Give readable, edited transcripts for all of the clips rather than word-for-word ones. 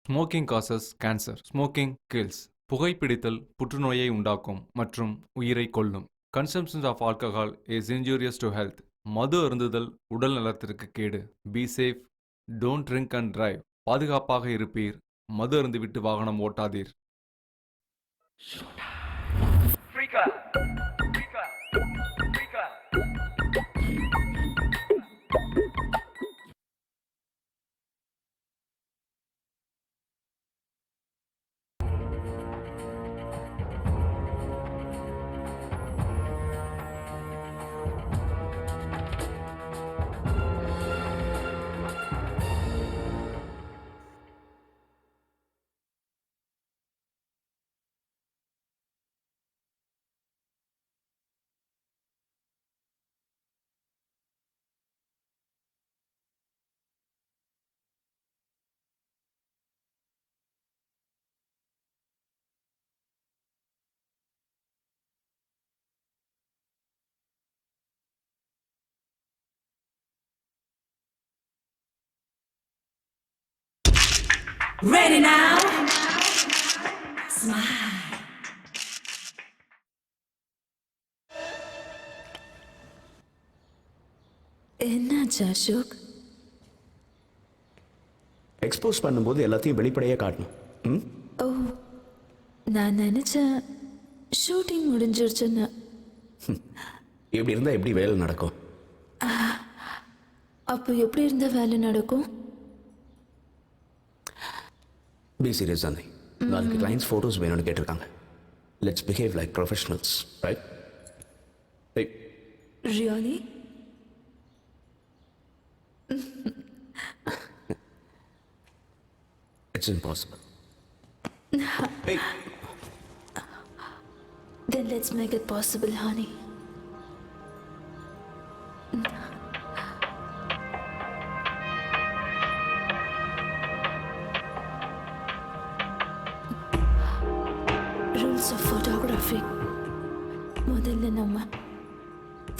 Smoking causes cancer. Smoking kills. புகைப்பிடித்தல் புற்றுநோயை உண்டாக்கும் மற்றும் உயிரை கொல்லும். Consumption of alcohol is injurious to health. மது அருந்துதல் உடல் நலத்திற்கு கேடு. Be safe. Don't drink and drive. பாதுகாப்பாக இருப்பீர். மது அருந்துவிட்டு வாகனம் ஓட்டாதீர். Ready now? Smile. என்னாச்சு அசோக்? எக்ஸ்போஸ் பண்ணும்போது எல்லாத்தையும் வெளிப்படையாக காட்டணும். ஓ, நான் நினைச்சேன் ஷூட்டிங் முடிஞ்சிருச்சுன்னு. இப்படி இருந்தால் எப்படி வேலை நடக்கும்? அப்போ எப்படி இருந்த வேலை நடக்கும்? பி சீரியஸ் தானே. நாளைக்கு கிளைண்ட்ஸ் ஃபோட்டோஸ் வேணும்னு கேட்டிருக்காங்க. Let's behave like professionals, right? Really? It's impossible. Hey. Then let's make it possible, honey. Rules of photography. முதல்ல நம்ம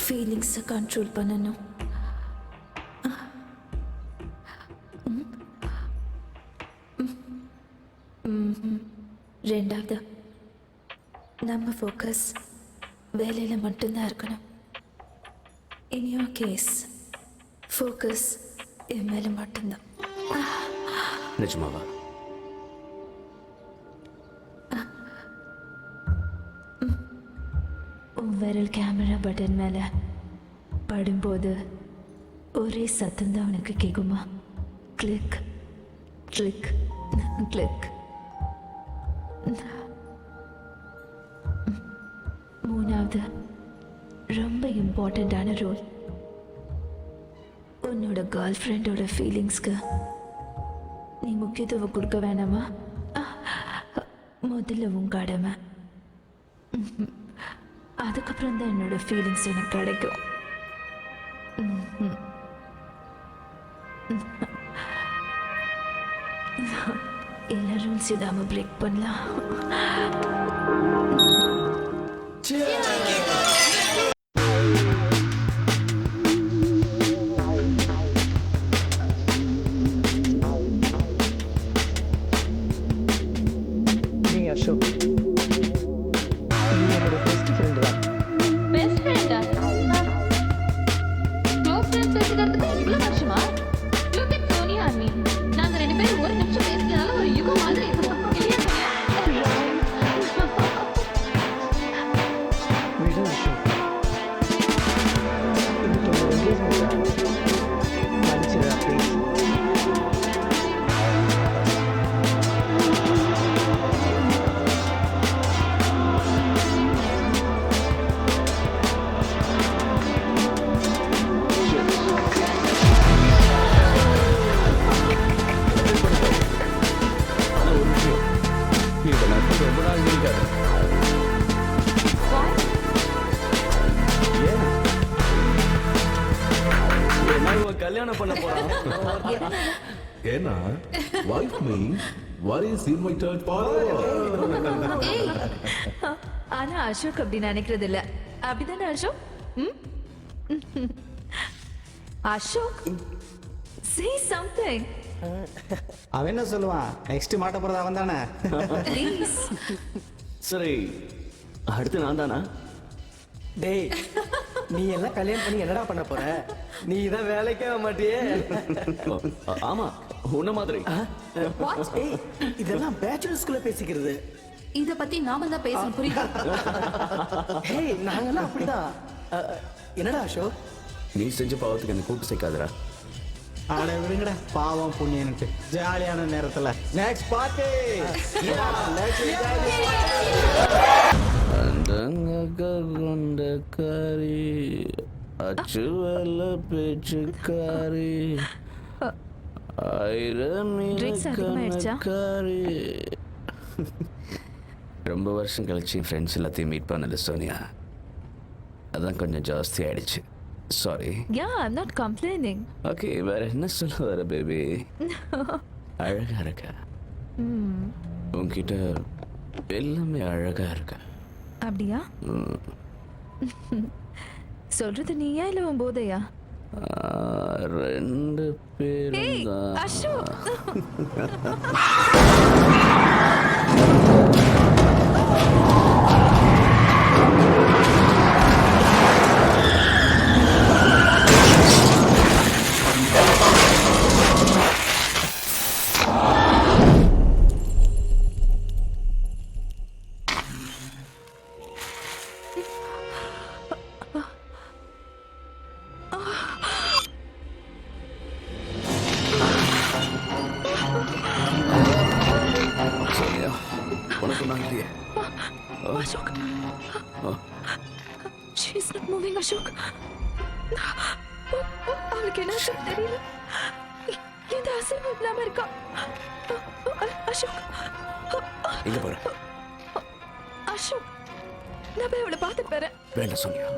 ஃபீலிங்ஸை கண்ட்ரோல் பண்ணணும். ரெண்டாவது, நம்ம ஃபோக்கஸ் வேலையில் மட்டும்தான் இருக்கணும். இன் யோர் கேஸ் ஃபோக்கஸ் என் மேலே மட்டும்தான். நிஜமாவா? உன் விரல் கேமரா பட்டன் மேலே படும்போது ஒரே சத்தம்தான் உனக்கு கேட்குமா? Click click click. மூணாவது, ரொம்ப இம்பார்ட்டண்ட்டான ரோல். உன்னோட கேர்ள் ஃப்ரெண்டோட ஃபீலிங்ஸ்க்கு நீ முக்கியத்துவம் கொடுக்க வேணாமா? முதல்ல உன் கடமை. அதுக்கப்புறம் தான் என்னோட ஃபீலிங்ஸ் எனக்கு கிடைக்கும். எல்லா ரூல்ஸ் இல்லாமல் பிரேக் பண்ணலாம். அசோக், நீ என்னோட பெஸ்ட் ஃப்ரெண்டு தான். பெஸ்ட் ஃப்ரெண்டா? க்ளோஸ் ஃப்ரெண்ட்ஸ் பேசிக்கிறதுக்கு இவ்வளோ வருஷமா? Look at Sonia and me. நாங்கள் ரெண்டு பேரும் ஒரு நிமிஷம் பேசிக்கிறதால ஒரு யுகம் மாதிரி இருக்கோம். இல்லையா சோனியா? விடு அசோக், இன்னைக்கு உன்னோட என்கேஜ்மெண்ட் மன்னிச்சிடா ப்ளீஸ். கல்யாணம் பண்ண போறான். ஏன்னா wife means what is invited for. ஆனா அசோக் அப்படி நினைக்கிறது இல்ல. அப்படிதானே அசோக்? Ashok, say something. அவன் என்ன சொல்லுவான், நெக்ஸ்ட் மாட்ட போறது அவன் தானே. ப்ளீஸ். சரி, அடுத்து நான் தானா? டேய் நீ எல்லாம் கல்யாணம் பண்ணி என்னடா பண்ண போற? நீ தான் வேலைக்கே ஆக மாட்டியே. ஆமா, உன்ன மாதிரி. ஏய் இதெல்லாம் பேச்சுலர்ஸ்குள்ள பேசிக்கிறது. இத பத்தி நாம தான் பேசணும், புரியுதா? ஹேய் நாங்கெல்லாம் அப்படிதான். என்னடா அசோக்? நீ செஞ்ச பாவத்துக்கு என்ன கூட்டு சேர்க்காதடா. ஆட விடுங்கடா, பாவம் புண்ணியன்ட்டு ஜாலியான நேரத்துல நெக்ஸ்ட் பார்ட்டி. கொண்ட காரி அச்சுவல்ல பேச்சுக்காரி Drinks அதிகமாயிடுச்சா? காரி. ரொம்ப வருஷம் கழிச்சு ஃப்ரெண்ட்ஸ் எல்லாத்தையும் மீட் பண்ணல சோனியா, அதான் கொஞ்சம் ஜாஸ்தி ஆயிடுச்சு. Sorry. Yeah, I'm not complaining. Okay, வேற என்ன சொல்ல வர பேபி? அழகா இருக்க, உன்கிட்ட எல்லாமே அழகா இருக்க. அப்படியா? சொல்றது நீயா இல்ல உன் போதையா? ரெண்டு பேரும் ஏய் தான். அசோக். சோனியா, உனக்கு நான் இல்லையே. Ashok. She is not moving, Ashok. அவளுக்கு என்ன தெரியல. இந்த அசைவு இல்லாம இருக்கா. அசோக். எங்க போற? அசோக், நான் போய் அவளை பார்த்துட்டு வரேன். வேண்டாம் சோனியா.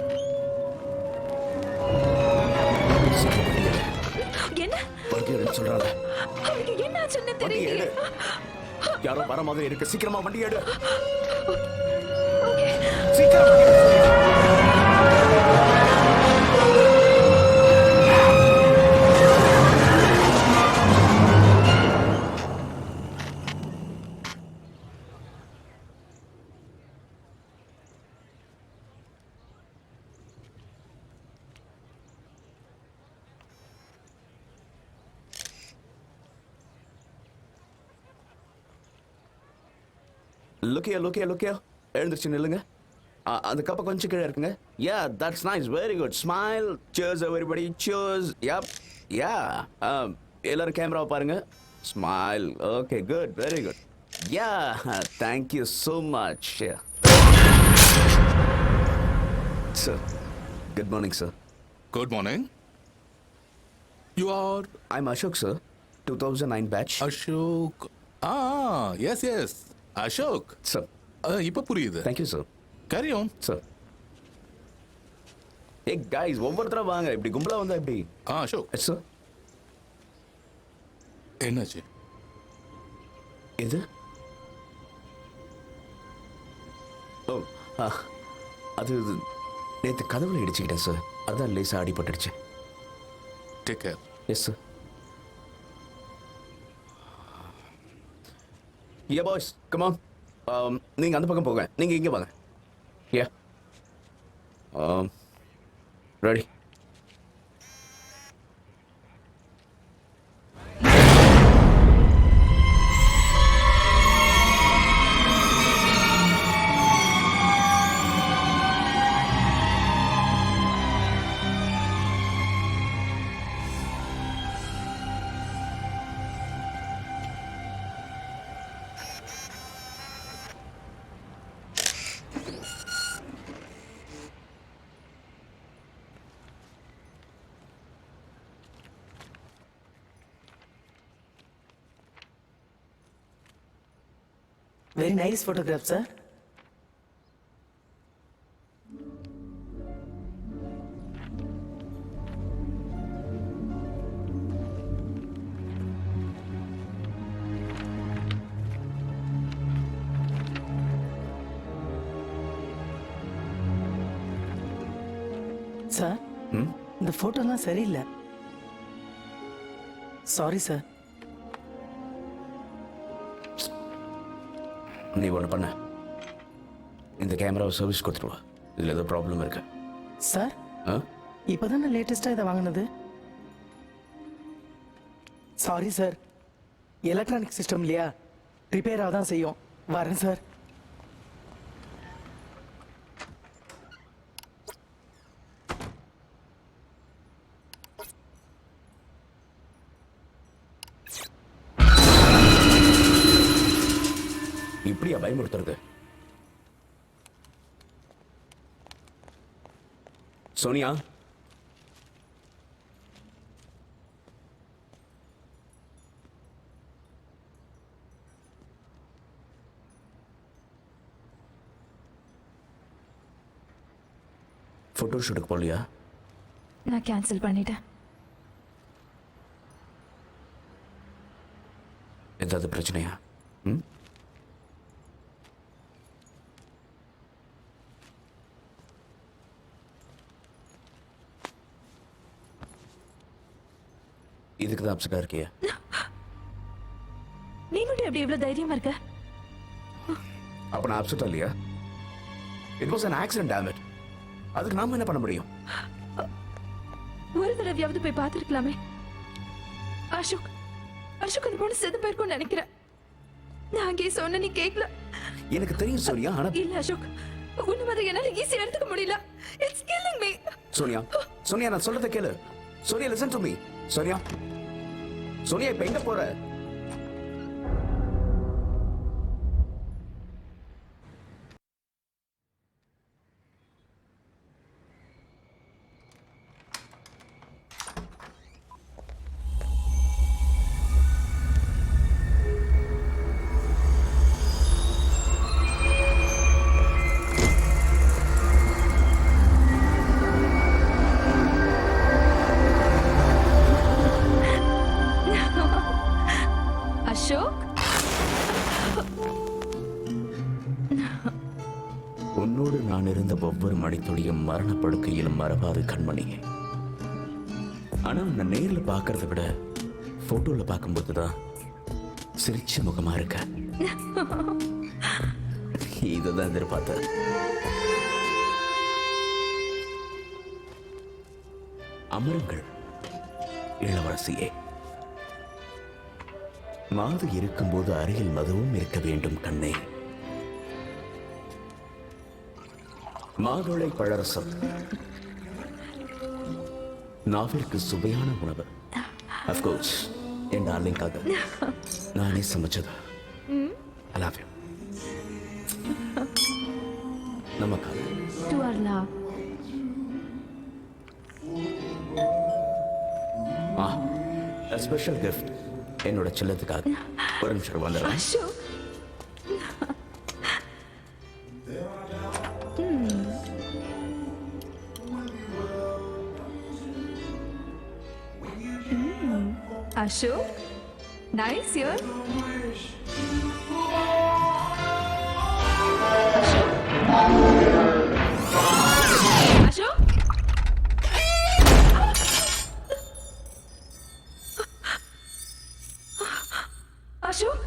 என்ன படுக்கையிடன்னு சொல்றாங்க. அவளுக்கு என்ன ஆச்சுன்னு வண்டி தெரியல. எடு. யாரோ வர மாதிரி இருக்கு, சீக்கிரமா வண்டி எடு. ஓகே. சீக்கிரம் வண்டி எடு. லுக்கியா எழுந்துருச்சு நில்லுங்க. அந்த கப்பை கொஞ்சம் கீழே இருக்குங்க. Yeah, that's nice, very good. Smile, cheers everybody, cheers. Yep, yeah. எல்லாரும் கேமராவை பாருங்க. Smile. Okay, good, very good. Yeah, thank you so much. Sir, good morning sir. Good morning. You are I'm Ashok sir, 2009 batch. Ashok. Yes. Ashok. Sir, இப்ப புரியுது. Thank you sir. Carry on. Sir, ஏ guys, ஒவ்வொருத்தரா வாங்க. இப்படி கும்பலா வந்தா எப்படி? Ashok. Sir, என்னாச்சு? எது? ஓ, அது நேற்று கதவுல இடிச்சுக்கிட்டேன் சார், அதான் லேசாக அடிபட்டுடுச்சு. Take care. Yes sir. Yeah boys, come on. நீங்கள் அந்த பக்கம் போங்க, நீங்கள் இங்கே வாங்க. Yeah, ready. Very nice photograph, sir. Sir, இந்த போட்டோலாம் சரியில்லை. Sorry sir. நீ ஒன்று பண்ண, இந்த கேமராவை சர்வீஸ் கொடுத்துருவா. இதில் ஏதோ ப்ராப்ளம் இருக்கு. சார் ஆ இப்போ தானே லேட்டஸ்ட்டாக இதை வாங்கினது. சாரி சார், எலக்ட்ரானிக் சிஸ்டம் இல்லையா, ரிப்பேராக தான் செய்யும். வரேன் சார். இப்படியா பயமுறுத்துறது? சோனியா, ஃபோட்டோ ஷூட்டுக்கு போகலையா? நான் கேன்சல் பண்ணிட்டேன். ஏதாவது பிரச்சனையா? ம், இதுக்கு தான் அப்செட்டாக இருக்கியா? நீ மட்டும் எப்படி இவ்வளவு தைரியமா இருக்க? அப்போ நான் அப்செட் இல்லையா? It was an accident, damn it. அதுக்கு நாம என்ன பண்ண முடியும்? ஒரு தடவையாவது போய் பார்த்துருக்கலாமே. அசோக் அசோக் அந்த பொண்ணு செத்து போயிருக்கும்னு நினைக்கிறேன். நான் அங்கே சொன்ன நீ கேட்கல. எனக்கு தெரியும் சோனியா, ஆனா இல்ல அசோக், உன்னை மாதிரி என்னால ஈஸியா எடுத்துக்க முடியல. It's killing me. Sonia, Sonia நான் சொல்றதை கேளு. Sonia listen to me. Sonia, Sonia இப்ப எங்க போற? அசோக், உன்னோடு நான் இருந்த ஒவ்வொரு மணித்துளியும் மரணப்படுக்கையிலும் மறவாது கண்மணியே. ஆனா உன்னை நேர்ல பார்க்கறத விட போட்டோல பார்க்கும்போதுதான் சிரிச்ச முகமா இருக்க. இதுதான் எதிர்பார்த்த. அமருங்கள் இளவரசியே. மாது இருக்கும்போது அருகில் மதுவும் இருக்க வேண்டும் கண்ணே. மாதுளை பழரசம் நாவிற்கு சுவையான உணவு. அஃப்கோர்ஸ் என் டார்லிங்காக நானே சமைச்சது. I love you. நமக்காக. to our love. A special gift என்னோட செல்லத்துக்காக. ஒரு நிமிஷம் வந்துடுறேன். Ashok, Ashok, nice here. Ashok, Ashok,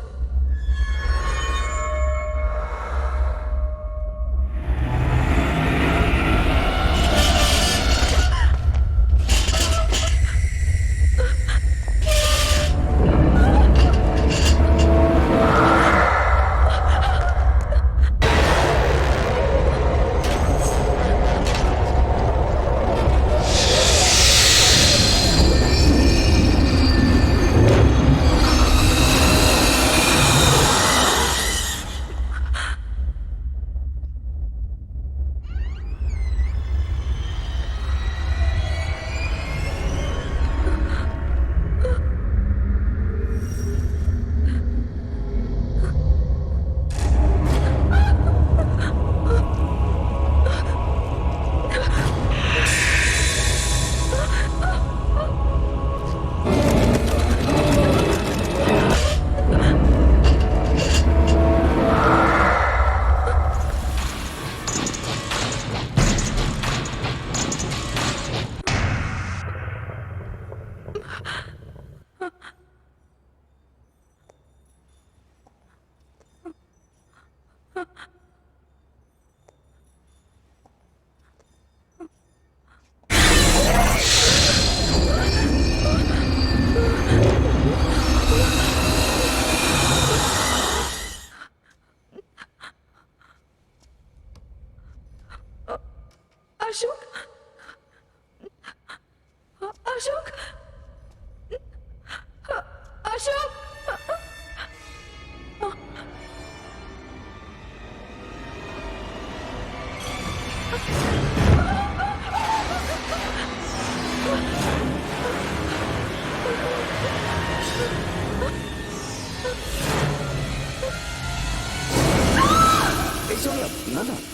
நான் தான்.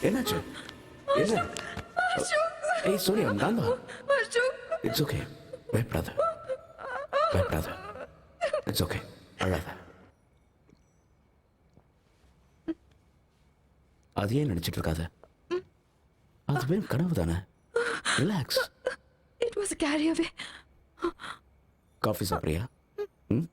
என்னாச்சு என்ன ஏய் சோனியா நான் தான். அசோக் இட்ஸ் ஓகே, பயப்படாத பயப்படாத, இட்ஸ் ஓகே, அழாத. அது ஏன் நினைச்சிட்டு இருக்காத, அது வெறும் கனவு தானே. Relax. It was carry away. Coffee சாப்பிட்றியா? ம்.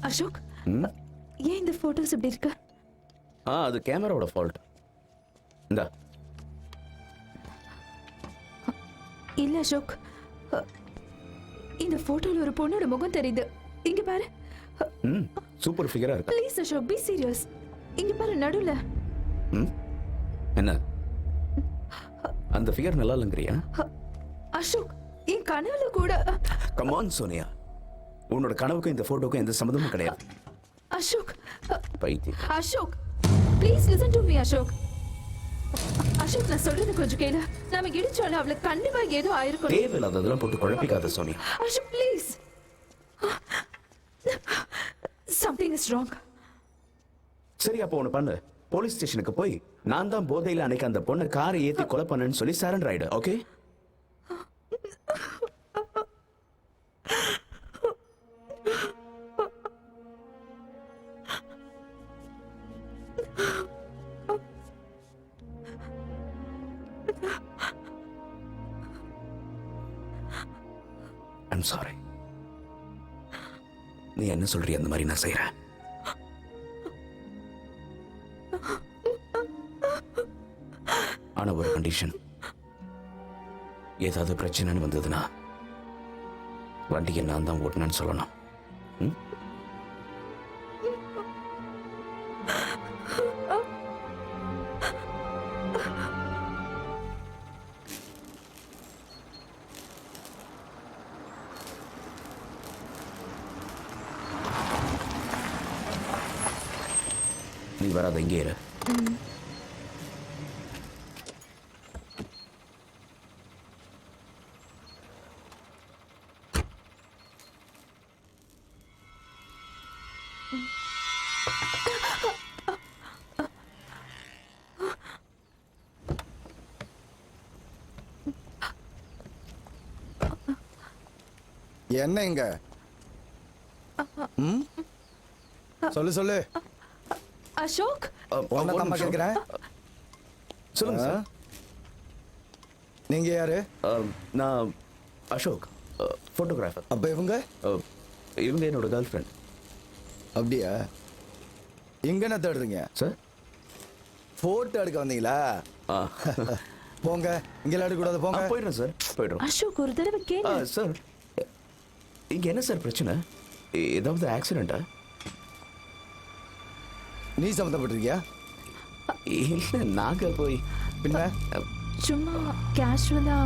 அசோக் ம்? ஏன் இந்த போட்டோஸ் இப்படி இருக்கு? அது கேமராவோட ஃபால்ட். இந்தா. இல்ல அசோக், இந்த போட்டோல ஒரு பொண்ணோட முகம் தெரியுது. இங்க பாரு. ம், சூப்பர் ஃபிகரா இருக்கு. Please Ashok, be serious. இங்க பாரு நடுவுல. ம், என்ன அந்த ஃபிகர் நல்லா இல்லைங்கிறியா? அசோக், என் கனவுல கூட. கம் ஆன் சோனியா, உன்னோட கனவுக்கும் இந்த போட்டோக்கும் எந்த சம்மந்தமும் கிடையாது. அசோக், பைத்தியம். Ashok please listen to me Ashok. Ashok நான் சொல்றது கொஞ்சம் கேளு. நாம இடிச்சோல அவளுக்கு கண்டிப்பா ஏதோ ஆயிருக்கும். தேவையில்லாததெல்லாம் போட்டு குழப்பிக்காத Sonia. Ashok please. Something is wrong. சரி, அப்போ ஒன்று பண்ணு. போலீஸ் ஸ்டேஷனுக்கு போய் நான் தான் போதையில் அன்னைக்கு அந்த பொண்ணை காரை ஏற்றி கொலை பண்ணேன்னு சொல்லி சரண்டர் ஆயிடு. ஓகே? I'm sorry. நீ என்ன சொல்றிய அந்த மாதிரி நான் செய்யறேன். ஆனா ஒரு கண்டிஷன், ஏதாவது பிரச்சனைன்னு வந்ததுன்னா வண்டியை நான் தான் ஓட்டினேன்னு சொல்லணும். ம்? நீ வராத, இங்கே இரு. என்ன இங்க? ம்? சொல்லு சொல்லு. அசோக், உன்னை ஒரு தான் நிமிஷம். கேட்கிறேன். சொல்லுங்க சார். நீங்க யாரு? நான் அசோக், ஃபோட்டோகிராஃபர். அப்ப இவங்க? இவங்க என்னோட கேர்ள் ஃப்ரெண்ட். அப்படியா? இங்க என்ன தேடுறீங்க? சார், போட்டோ எடுக்க வந்தீங்களா? போங்க, இங்க எடுக்க கூடாது, போங்க. போயிடுறேன் சார், போயிடுறோம். அசோக் ஒரு தடவை கேளு. சார், இங்க என்ன சார் பிரச்சனை? ஏதாவது ஆக்சிடென்ட்டா? நீ சம்மந்தப்பட்டிருக்கியா? இல்ல, நாங்க போய் பின்ன சும்மா கேஷுவலா.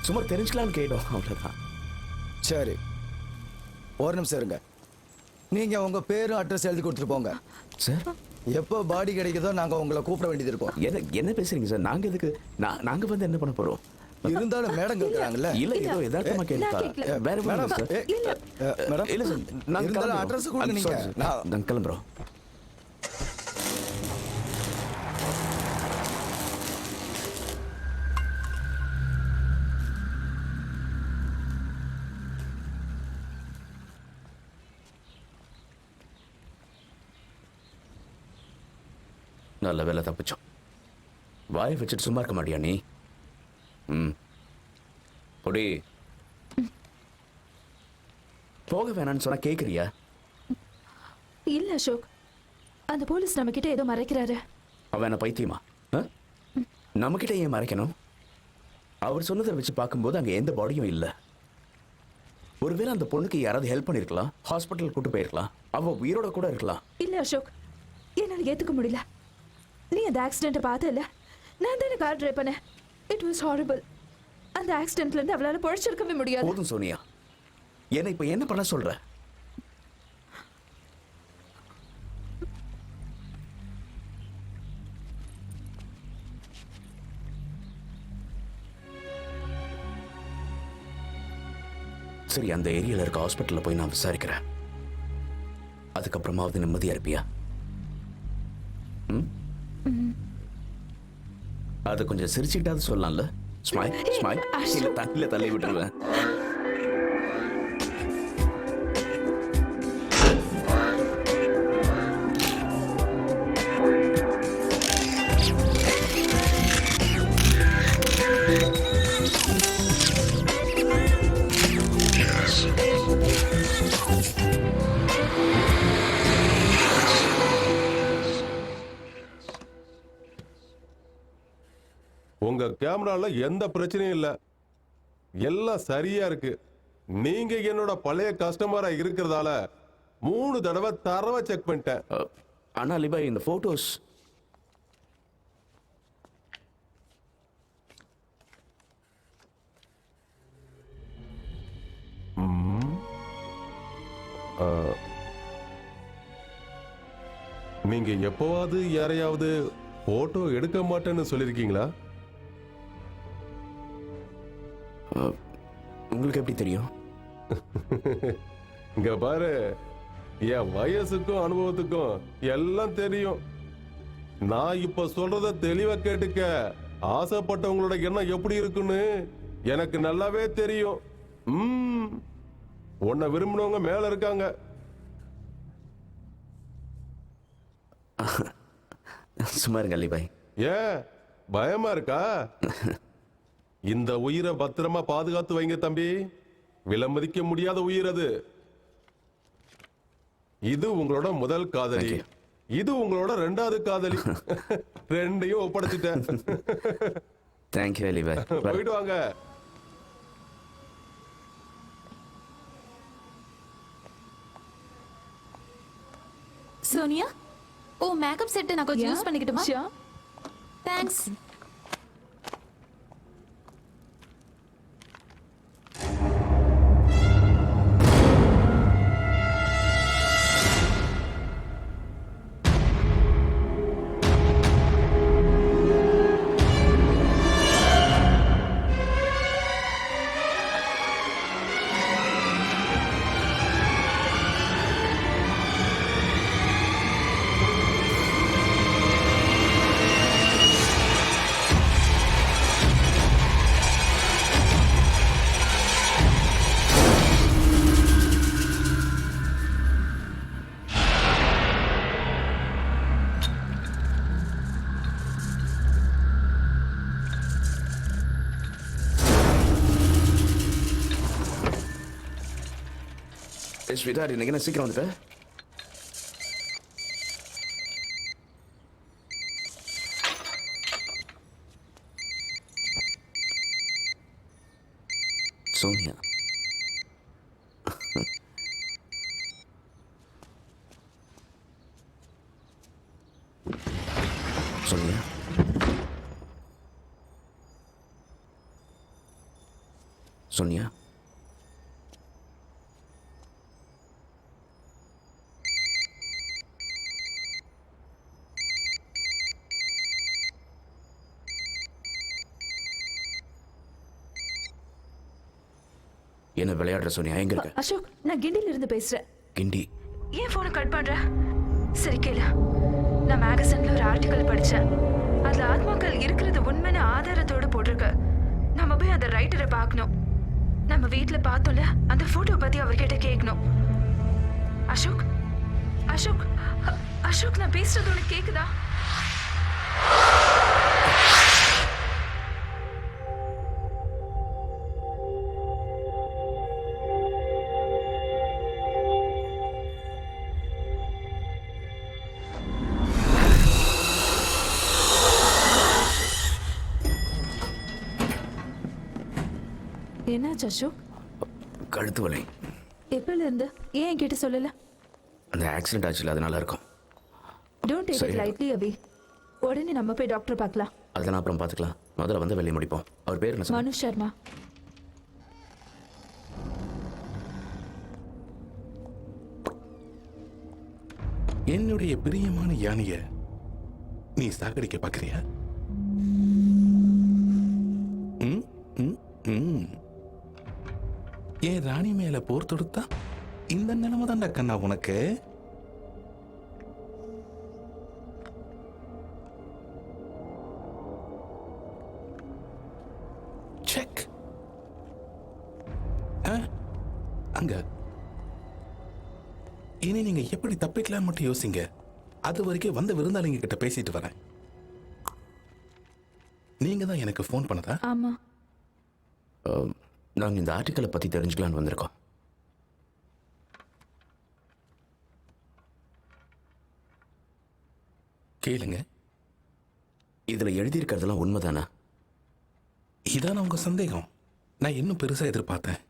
சும்மா தெரிஞ்சுக்கலாம்னு கேட்டோம், அவ்வளவுதான். சரி, ஒரு நிமிஷம் இருங்க. நீங்க உங்க பேரும் அட்ரஸ் எழுதி கொடுத்துட்டு போங்க. சார், எப்போ பாடி கிடைக்குதோ நாங்க உங்களை கூப்பிட வேண்டியது இருக்கும். என்ன பேசுறீங்க சார்? நாங்க எதுக்கு? நாங்க வந்து என்ன பண்ண போறோம்? இருந்தாலும் மேடம் கேட்கறாங்கல்ல. இல்ல, ஏதோ யதார்த்தமா நான் கேட்டா. கேட்கல. வேற மேடம், சார். மேடம், இல்ல சார், நாங்க இருந்தாலும் கிளம்புறோம். அட்ரஸ் கொடுங்க I'm நீங்க. sorry, sir. நாங்க கிளம்புறோம். நல்ல வேலை தப்பிச்சோம். வாய் வச்சுட்டு சும்மா இருக்க மாட்டியா நீ? ம், பொடி. போக வேணான்னு சொன்னா கேக்குறியா? இல்ல அசோக், அந்த போலீஸ் நம்ம கிட்ட ஏதோ மறைக்கிறாரு. அவன் என்ன பைத்தியமா? நம்ம கிட்ட ஏன் மறைக்கணும்? அவர் சொன்னதை வச்சு பார்க்கும்போது அங்க எந்த பாடியும் இல்ல. ஒருவேளை அந்த பொண்ணுக்கு யாராவது ஹெல்ப் பண்ணிருக்கலாம், ஹாஸ்பிட்டல் கூட்டு போயிருக்கலாம், அவ உயிரோட கூட இருக்கலாம். இல்ல அசோக், என்னால ஏத்துக்க முடியல. நீ அந்த ஆக்சிடென்ட்டை பார்த்தல? நான் தானே கார் டிரைவ் பண்ணேன். It was horrible. அந்த ஆக்சிடென்ட்ல இருந்து அவளால பொழைச்சிருக்கவே முடியாது. போதும் சோனியா, என்ன இப்ப என்ன பண்ண சொல்ற? சரி, அந்த ஏரியால இருக்க ஹாஸ்பிட்டல்ல போய் நான் விசாரிக்கிறேன். அதுக்கப்புறமாவது நிம்மதியா இருப்பியா? அதை கொஞ்சம் சிரிச்சுக்கிட்டாவது சொல்லலாம்ல? Smile smile. இல்ல தண்ணியில தள்ளி விட்டுருவேன். உங்க கேமரால எந்த பிரச்சனையும் இல்ல, எல்லாம் சரியா இருக்கு. நீங்க என்னோட பழைய கஸ்டமரா இருக்கிறதால 3 தடவை தரவா செக் பண்ணிட்டேன். ஆனா அலிபாய், இந்த போட்டோஸ் நீங்க எப்பவாவது யாரையாவது போட்டோ எடுக்க மாட்டேன்னு சொல்லிருக்கீங்களா? உங்களுக்கு எப்படி தெரியும்? இங்க பாரு, என் வயசுக்கும் அனுபவத்துக்கும் எல்லாம் தெரியும். நான் இப்ப சொல்றத தெளிவா கேட்டுக்க. ஆசைப்பட்டவங்களோட எண்ணம் எப்படி இருக்குன்னு எனக்கு நல்லாவே தெரியும். உன்னை விரும்பினவங்க மேல இருக்காங்க. சும்மா இருங்க அலிபாய். ஏன் பயமா இருக்கா? இந்த உயிரை பத்திரமா பாதுகாத்து வைங்க தம்பி. விலைமதிக்க முடியாத உயிர் அது. இது உங்களோட முதல் காதலி, இது உங்களோட 2வது காதலி. ரெண்டையும் ஒப்படைச்சிட்டேன். தேங்க்யூ அலிபாய். போயிட்டு வாங்க. சோனியா, ஓ மேக்கப் செட் நான் கொஞ்சம் யூஸ் பண்ணிக்கிட்டுமா? Sure. தேங்க்ஸ். ஸ்வீட்டார், இன்னைக்கு என்ன சீக்கிரம் வந்துட்ட? சோனியா, சோனியா, சோனியா, என்ன விளையாடுற சோனியா? எங்க இருக்க? அசோக், நான் கிண்டில இருந்து பேசுறேன். கிண்டி? ஏன் போனை கட் பண்ற? சரி கேளு. நான் மேகசின்ல ஒரு ஆர்டிக்கல் படிச்சேன். அதுல ஆத்மாக்கள் இருக்கிறது உண்மையான ஆதாரத்தோட போட்டிருக்கு. நம்ம போய் அந்த ரைட்டரை பார்க்கணும். நம்ம வீட்டுல பார்த்தோம்ல அந்த போட்டோ பத்தி அவர்கிட்ட கேட்கணும். அசோக், அசோக், அசோக், நான் பேசுறது உனக்கு கேக்குதா? என்னாச்சு அசோக்? கழுத்து வலி. எப்பல இருந்து? ஏன் என்கிட்ட சொல்லல? அந்த ஆக்சிடென்ட் ஆச்சுல, அதனால இருக்கும். டோன்ட் டேக் இட் லைட்லி அபி. உடனே நம்ம போய் டாக்டர் பார்க்கலாம். அதெல்லாம் அப்புறம் பார்த்துக்கலாம். முதல்ல வந்து வேலையை முடிப்போம். அவர் பேர் என்ன? மனு சர்மா. என்னுடைய பிரியமான யானைய நீ சாகடிக்க பாக்குறியா? ம், ம், ம். என் ராணி மேல போர் தொடுத்தா இந்த நிலைமை தான்டா கண்ணா உனக்கு. செக். அங்க இனி நீங்க எப்படி தப்பிக்கலாம்னு மட்டும் யோசிங்க. அது வரைக்கும் வந்த விருந்தாளிங்க கிட்ட பேசிட்டு வரேன். நீங்க தான் எனக்கு ஃபோன் பண்ணதா? ஆமா. நாங்கள் இந்த ஆர்டிக்கலை பற்றி தெரிஞ்சுக்கலான்னு வந்திருக்கோம். கேளுங்க. இதில் எழுதியிருக்கிறதெல்லாம் உண்மைதானே? இதான உங்க சந்தேகம்? நான் இன்னும் பெருசா எதிர்பார்த்தேன்.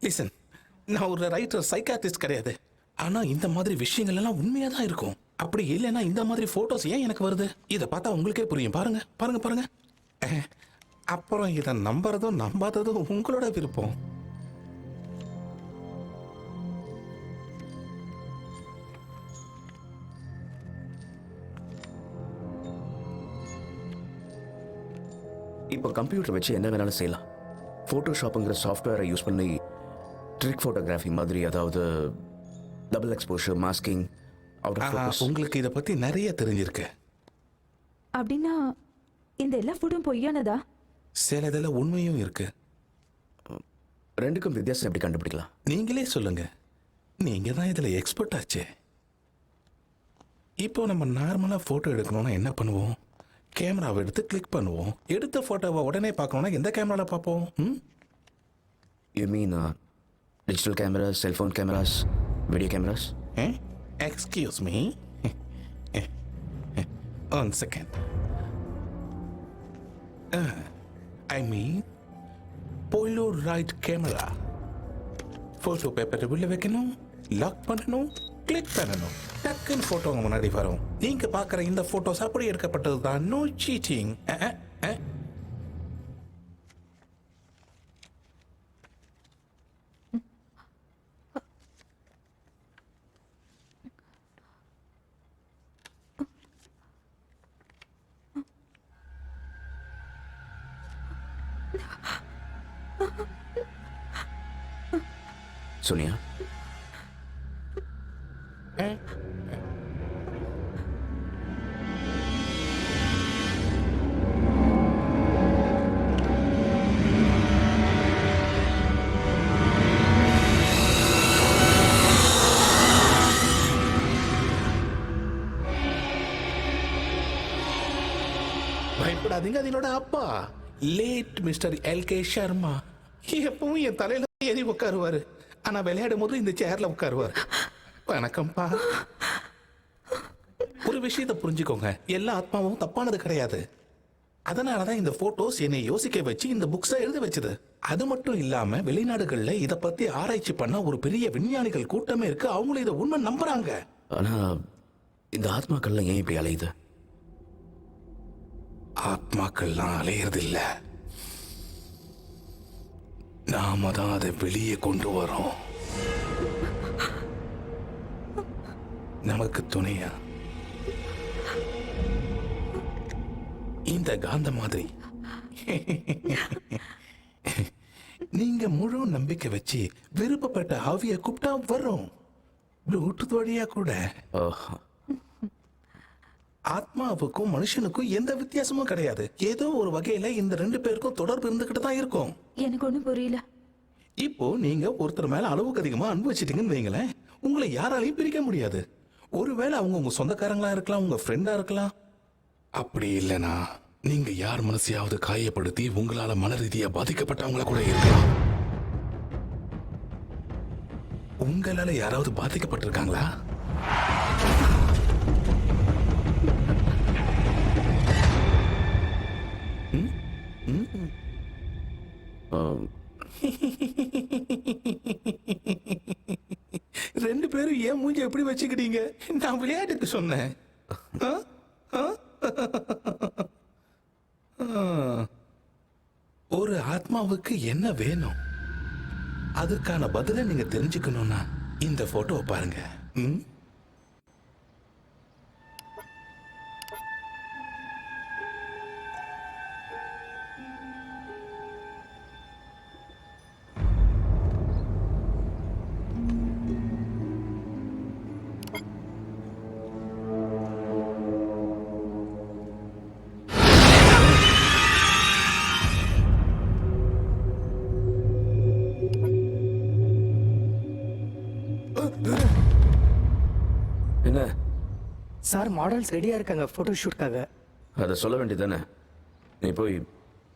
லிசன், நான் ஒரு ரைட்டர், சைக்காட்ரிஸ்ட் கிடையாது. ஆனா இந்த மாதிரி விஷயங்கள் எல்லாம் உண்மையா தான் இருக்கும். அப்படி இல்லைன்னா இந்த மாதிரி போட்டோஸ் ஏன் எனக்கு வருது? இதை பார்த்தா உங்களுக்கே புரியும். பாருங்க பாருங்க பாருங்க. அப்புறம் இதை நம்புறதும் நம்பாததும் உங்களோட விருப்பம். இப்போ கம்ப்யூட்டர் வச்சு என்ன வேணாலும் செய்யலாம். ஃபோட்டோஷாப்புங்கிற சாஃப்ட்வேரை யூஸ் பண்ணி ட்ரிக் ஃபோட்டோகிராஃபி மாதிரி, அதாவது double exposure, masking, out of focus. உங்களுக்கு இதை பத்தி நிறைய தெரிஞ்சிருக்கு. அப்படின்னா இந்த எல்லா ஃபோட்டோவும் பொய்யானதா? சில இதில் உண்மையும் இருக்கு. ரெண்டுக்கும் வித்தியாசம் எப்படி கண்டுபிடிக்கலாம்? நீங்களே சொல்லுங்க. நீங்க தான் இதுல எக்ஸ்பர்ட் ஆச்சே. இப்போ நம்ம நார்மலா போட்டோ எடுக்கணும்னா என்ன பண்ணுவோம்? கேமராவை எடுத்து கிளிக் பண்ணுவோம். எடுத்த போட்டோவை உடனே பார்க்கணும்னா எந்த கேமரால பார்ப்போம்? You mean digital cameras, cellphone cameras, video cameras? Excuse me, one second. I mean Polaroid camera. Photo பேப்பரை உள்ள வைக்கணும், லாக் பண்ணணும், கிளிக் பண்ணணும், டக்குன்னு போட்டோ முன்னாடி வரும். நீங்க பார்க்குற இந்த போட்டோஸ் அப்படி எடுக்கப்பட்டது தான். No seating. சோனியா, பயப்படாதீங்க. அது என்னோட அப்பா, லேட் மிஸ்டர் எல்கே சர்மா. எப்பவும் என் தலையில ஏறி உட்காருவாரு. ஆனா விளையாடும் போது இந்த சேர்ல உட்காருவாரு. வணக்கம்ப்பா. ஒரு விஷயத்தை புரிஞ்சுக்கோங்க, எல்லா ஆத்மாவும் தப்பானது கிடையாது. அதனாலதான் இந்த போட்டோஸ் என்னை யோசிக்க வச்சு இந்த புக்ஸை எழுத வச்சது. அது மட்டும் இல்லாம வெளிநாடுகள்ல இத பத்தி ஆராய்ச்சி பண்ண ஒரு பெரிய விஞ்ஞானிகள் கூட்டமே இருக்கு. அவங்களும் இதை உண்மை நம்புறாங்க. ஆனா இந்த ஆத்மாக்கள்லாம் ஏன் இப்படி அலையுது? ஆத்மாக்கள்லாம் அலையிறது இல்ல, நாம தான் அதை வெளியே கொண்டு வரோம். நமக்கு துணையா இந்த காந்த மாதிரி நீங்க முழு நம்பிக்கை வச்சு விருப்பப்பட்ட ஆவிய கூப்பிட்டா வரும். ப்ளூடூத் வழியா கூட. ஆத்மாவுக்கும் மனுஷனுக்கும் எந்த வித்தியாசமும் கிடையாது. ஏதோ ஒரு வகையில இந்த ரெண்டு பேருக்கும் தொடர்பு இருந்துகிட்டு தான் இருக்கும். எனக்கு ஒன்றும் புரியல. இப்போ நீங்க ஒருத்தர் மேல அளவுக்கு அதிகமா அன்பு வச்சிட்டீங்கன்னு வைங்களேன், உங்களை யாராலையும் பிரிக்க முடியாது. ஒருவேளை அவங்க உங்க சொந்தக்காரங்களா இருக்கலாம், உங்க ஃப்ரெண்டா இருக்கலாம். அப்படி இல்லைனா நீங்க யார் மனசையாவது காயப்படுத்தி உங்களால மன ரீதியா பாதிக்கப்பட்டவங்கள கூட இருக்கலாம். உங்களால யாராவது பாதிக்கப்பட்டிருக்காங்களா? ரெண்டு பேரும் ஏன் மூஞ்சி எப்படி வச்சுக்கிட்டீங்க? நான் விளையாட்டுக்கு சொன்னேன். ஒரு ஆத்மாவுக்கு என்ன வேணும், அதுக்கான பதிலை நீங்க தெரிஞ்சுக்கணும்னா இந்த போட்டோவை பாருங்க. ம்? என்ன சார் மாடல்ஸ் ரெடியா இருக்காங்க போட்டோ ஷூட்காக. அதை சொல்ல வேண்டியதானே? நீ போய்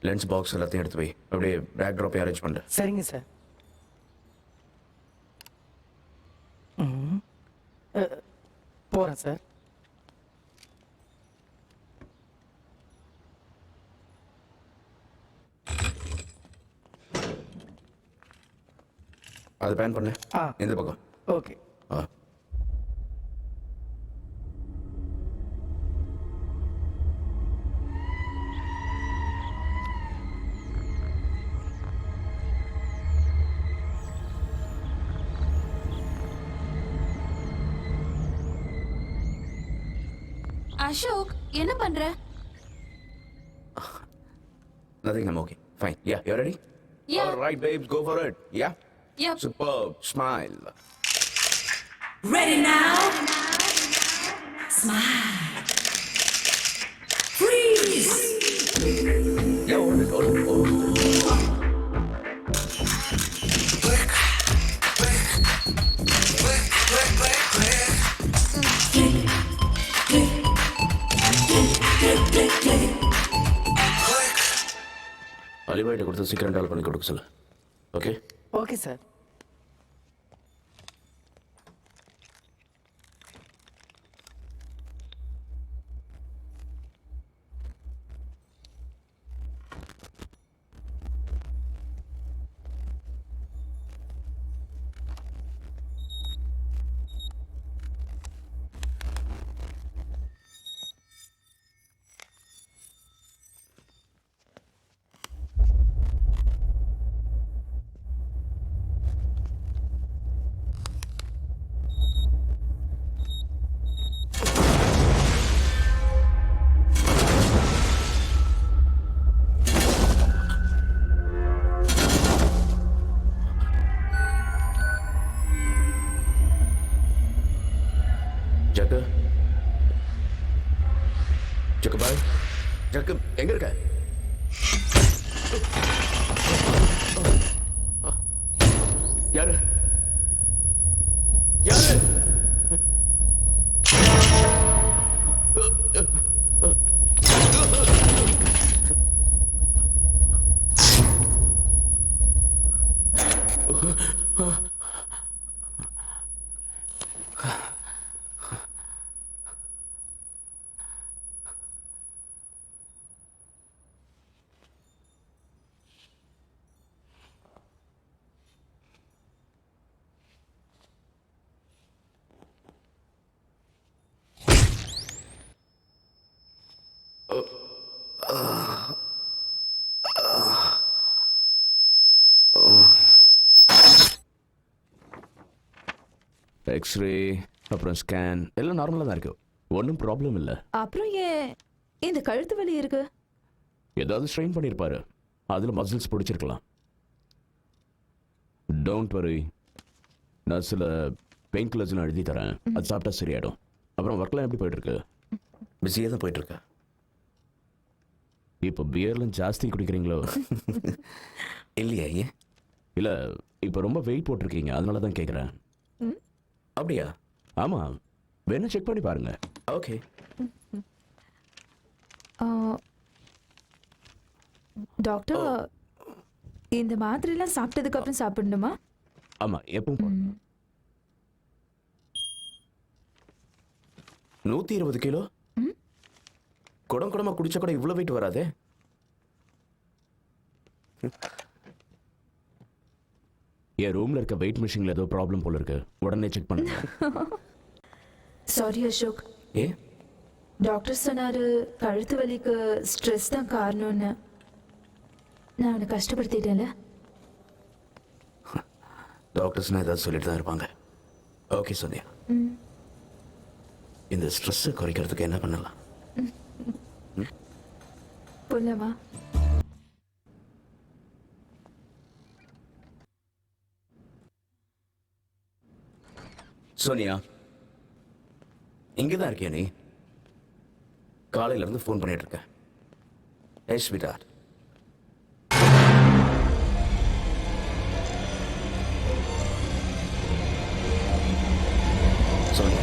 லென்ஸ் பாக்ஸ் எல்லாத்தையும் எடுத்து போய் அப்படியே பேக் ட்ராப்பையும் அரேஞ்ச் பண்ணு. சரிங்க சார். போறேன் சார். அதை பேன் பண்ணு. ஆ. இந்த பக்கம். ஓகே. ஆ. அசோக் என்ன பண்ற? Nothing, I'm okay. Fine. Yeah, you ready? Yeah. All right, babes, go for it. Yeah? Yep. Superb. Smile. Ready now? Smile. Freeze! Yeah, hold it, hold it, hold it. அலிபாய்ட்ட கொடுத்து சீக்கிரம் டால் பண்ணி கொடுக்க சொல்லு. Okay? Okay sir. Jakku Jakku பாய், ஜக்கு எங்க இருக்க? யாரு யாரு? எக்ஸ்ரே அப்புறம் ஸ்கேன் எல்லாம் நார்மலாக தான் இருக்கு. ஒன்றும் ப்ராப்ளம் இல்லை. அப்புறம் ஏன் இந்த கழுத்து வலி இருக்கு? ஏதாவது ஸ்ட்ரெயின் பண்ணியிருப்பாரு, அதில் மசில்ஸ் பிடிச்சிருக்கலாம். டோன்ட் வரி, நான் சில பெயின் கில்லர்ஸ்லாம் எழுதி தரேன், அது சாப்பிட்டா சரியாயிடும். அப்புறம் ஒர்க்லாம் எப்படி போயிட்டு இருக்கு? பிஸியாக தான் போயிட்டு இருக்கா. இப்போ பியர்லாம் ஜாஸ்தி குடிக்கிறீங்களோ? இல்லையா? ஏன் இல்லை, இப்போ ரொம்ப வெயிட் போட்டிருக்கீங்க, அதனால தான் கேட்குறேன். அப்படியா? ஆமாம், வேணா செக் பண்ணி பாருங்க. ஓகே. டாக்டர், இந்த மாத்திரைலாம் சாப்பிட்டதுக்கு அப்புறம் சாப்பிடணுமா? ஆமாம், எப்பவும் 120 கிலோ குடம் குடமா குடிச்சா கூட இவ்வளவு வெயிட் வராதே. என் ரூம்ல இருக்க வெயிட் மிஷின்ல ஏதோ ப்ராப்ளம் போல இருக்கு, உடனே செக் பண்ணுங்க. சாரி அசோக், ஏ டாக்டர் சொன்னாரு கழுத்து வலிக்கு ஸ்ட்ரெஸ் தான் காரணம்னு. நான் அவனை கஷ்டப்படுத்திட்டேன்ல. டாக்டர்ஸ்னா ஏதாவது சொல்லிட்டு தான் இருப்பாங்க. ஓகே சோனியா, இந்த ஸ்ட்ரெஸ் குறைக்கிறதுக்கு என்ன பண்ணலாம்? போலாமா? சோனியா, இங்கதான் இருக்கியா நீ? காலையில இருந்து ஃபோன் பண்ணிட்டு இருக்க. ஏய் ஸ்வீட்டார்ட், சோனியா,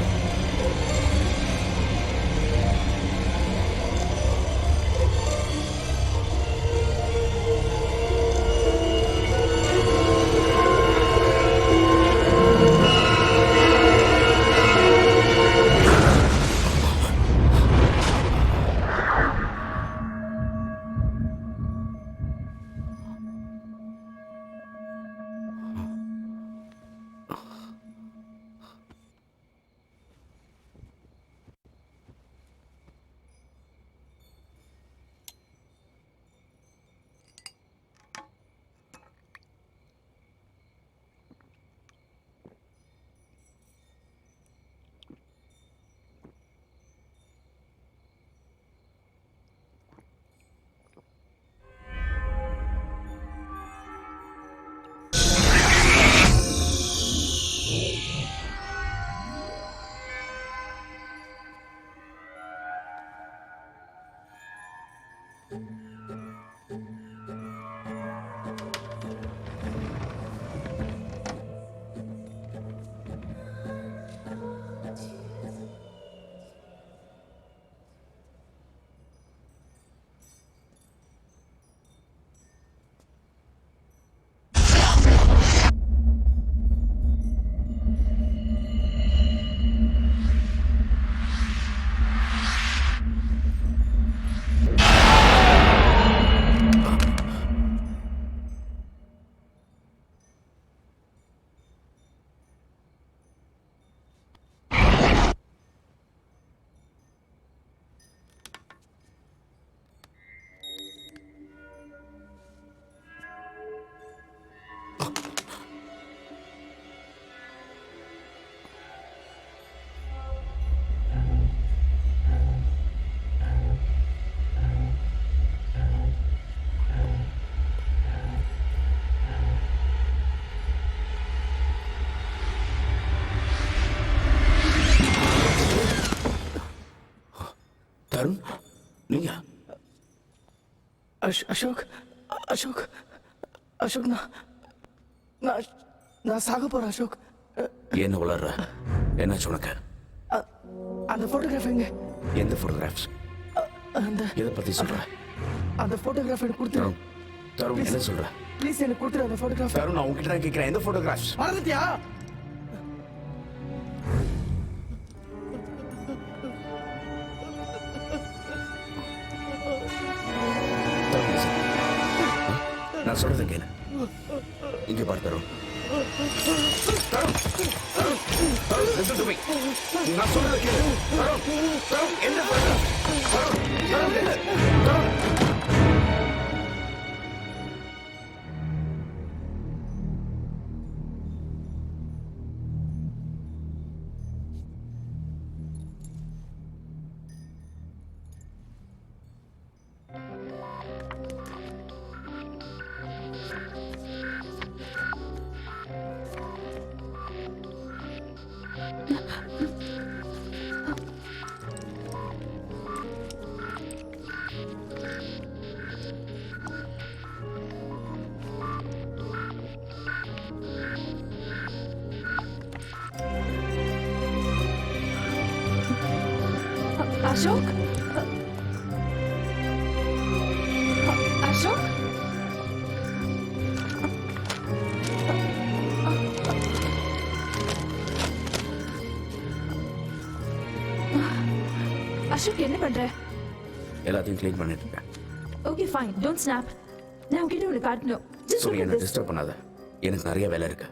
தருண், நீங்க? அசோக் அசோக் அசோக், நான் சாக போறேன் அசோக். என்ன வளர்ற? என்னாச்சு உனக்கு? அந்த போட்டோகிராஃப் எங்க? எந்த போட்டோகிராஃப்ஸ்? அந்த எதை பத்தி சொல்ற? அந்த போட்டோகிராஃப் எனக்கு கொடுத்துரு. தருண், தருண், என்ன சொல்ற? ப்ளீஸ் எனக்கு கொடுத்துரு அந்த போட்டோகிராஃப். தருண், நான் உங்ககிட்ட தான் கேட்கிறேன், எந்த போட்டோகிராஃப்ஸ்? மறந்துட்டியா? நான் சொல்றதை கேளு. இங்க பாரு Tarun. Tarun, Tarun, Tarun, listen to me. நான் சொல்றதை கேளு. தருண், தருண், என்ன பண்ற? தருண், தருண், என்ன? தருண். அசோக், அசோக், அசோக் என்ன பண்ற? எல்லாத்தையும் க்ளீன் பண்ணிட்டு இருக்கேன். Okay fine, don't snap. நான் உன்கிட்ட ஒன்று காட்டணும். Just சரி, look at என்ன this. டிஸ்டர்ப் பண்ணாத. எனக்கு நிறைய வேலை இருக்கு.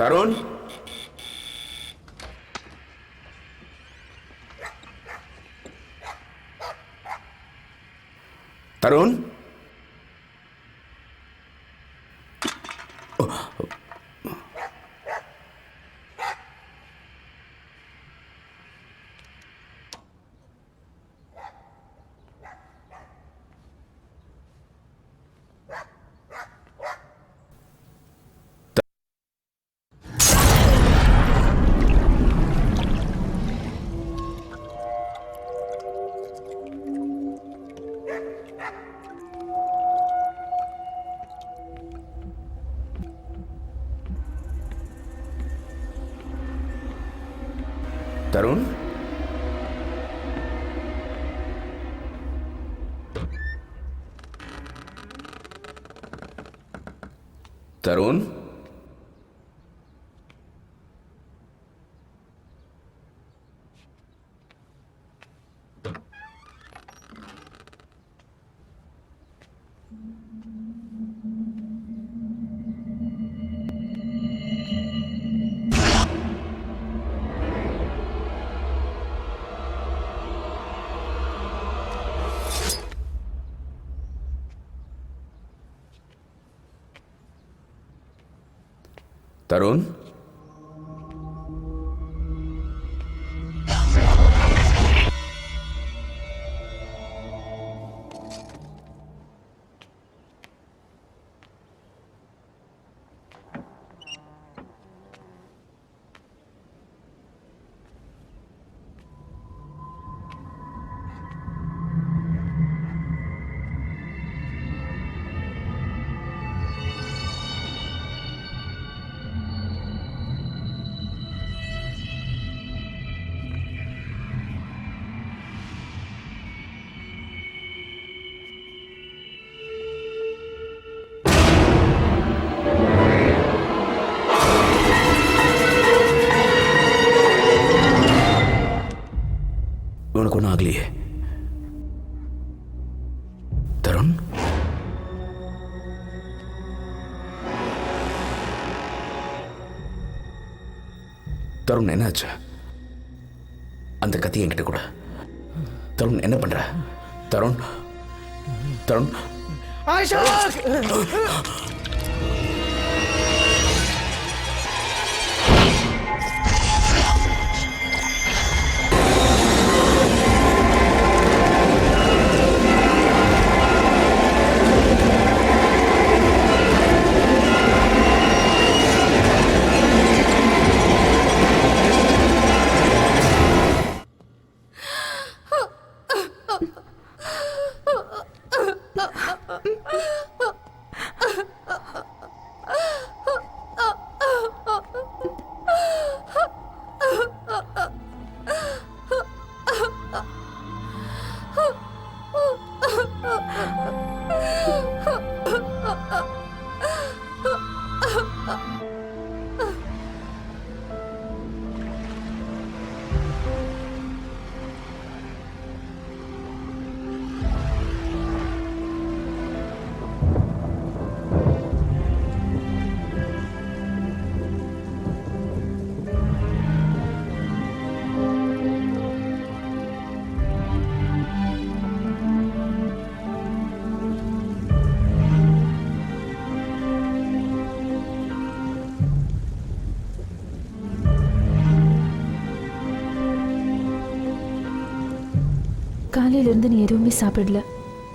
தருண் தருண் தருண் தருண் தருண் உனக்கு ஒன்றும் ஆகலையே தருண் தருண் என்னாச்சு அந்த கத்தி என்கிட்ட கூட தருண் என்ன பண்ற தருண் தருண் காலையிலிருந்து நீ எதுவுமே சாப்பிடல,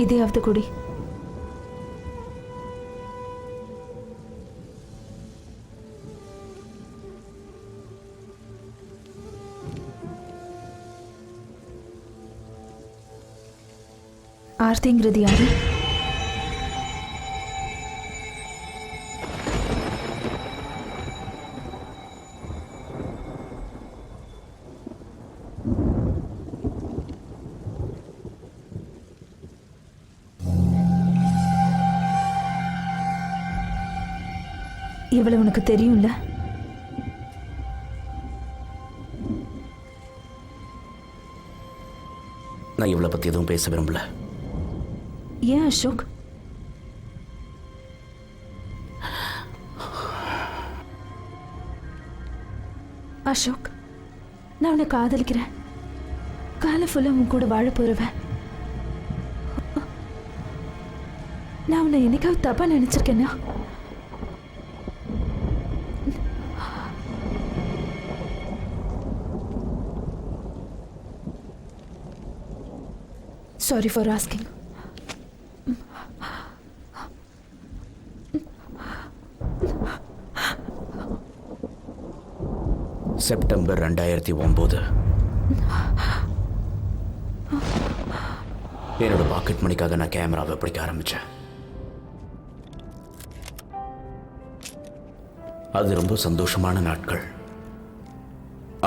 இதையாவது குடி. ஆர்த்திங்கிறது யாரு? இவ்வளவு உனக்கு தெரியும்ல? நான் இவளை பத்தி எதுவும் பேச விரும்பல. ஏன் அசோக்? அசோக், நான் உன்னை காதலிக்கிறேன். காலை ஃபுல்லாக உன் கூட வாழ போறவன். நான் உன்னை என்னைக்காவது தப்பா நினைச்சிருக்கேன்னா? Sorry for asking. செப்டம்பர் 2009. என்னோட பாக்கெட் மணிக்காக நான் கேமராவை பிடிக்க ஆரம்பிச்சேன். அது ரொம்ப சந்தோஷமான நாட்கள்.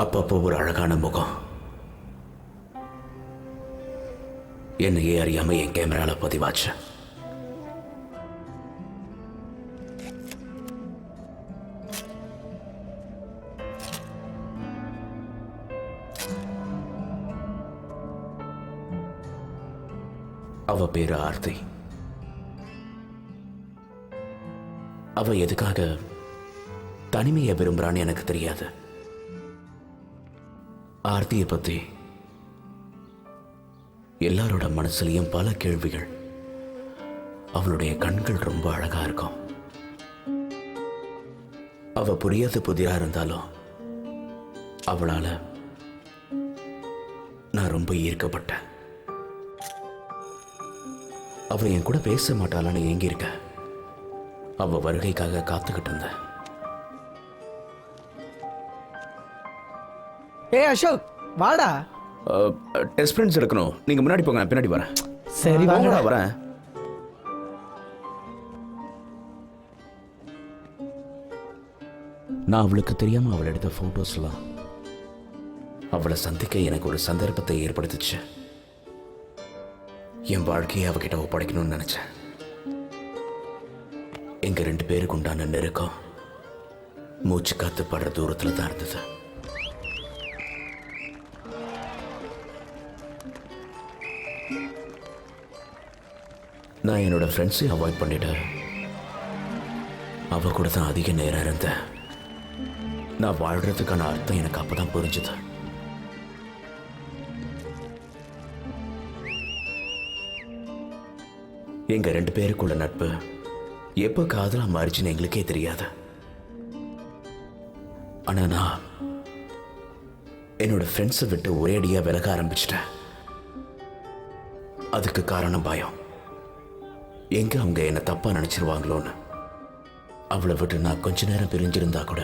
அப்பப்போ ஒரு அழகான முகம் என்னையே அறியாம என் கேமரால பதிவாச்சு. அவ பேரு ஆர்த்தி. அவ எதுக்காக தனிமையை விரும்புறான்னு எனக்கு தெரியாது. ஆர்த்தியை பத்தி எல்லாரோட மனசுலயும் பல கேள்விகள். அவளுடைய கண்கள் ரொம்ப அழகா இருக்கும். அவ புரியாத புதிரா இருந்தாலும் அவளால நான் ரொம்ப ஈர்க்கப்பட்டேன். அவ என் கூட பேச மாட்டாளான்னு ஏங்கி இருக்க. அவ வருகைக்காக காத்துக்கிட்டு இருந்த. ஏய் அசோக், வாடா. டெஸ்ட் பிரிண்ட்ஸ் எடுக்கணும். நீங்க முன்னாடி போங்க, நான் பின்னாடி வரேன். சரி வாங்கடா. வரேன். நான் அவளுக்கு தெரியாம அவள் எடுத்த போட்டோஸ்லாம் அவளை சந்திக்க எனக்கு ஒரு சந்தர்ப்பத்தை ஏற்படுத்துச்சு. என் வாழ்க்கையை அவகிட்ட ஒப்படைக்கணும்னு நினைச்சேன். எங்க 2 பேருக்கு உண்டான நெருக்கம் மூச்சு காத்து படுற தூரத்துல தான் இருந்தது. நான் என்னோட ஃப்ரெண்ட்ஸையும் அவாய்ட் பண்ணிட்டேன். அவ கூட தான் அதிக நேரம் இருந்தேன். நான் வாழ்றதுக்கான அர்த்தம் எனக்கு அப்பதான் புரிஞ்சுது. எங்க 2 பேருக்குள்ள நட்பு எப்போ காதலா மாறிச்சுன்னு எங்களுக்கே தெரியாது. ஆனா நான் என்னோட ஃப்ரெண்ட்ஸை விட்டு ஒரேடியா விலக ஆரம்பிச்சிட்டேன். அதுக்கு காரணம் பயம். எங்க அவங்க என்ன தப்பா நினைச்சிருவாங்களோன்னு. அவளை விட்டு நான் கொஞ்ச நேரம் பிரிஞ்சிருந்தா கூட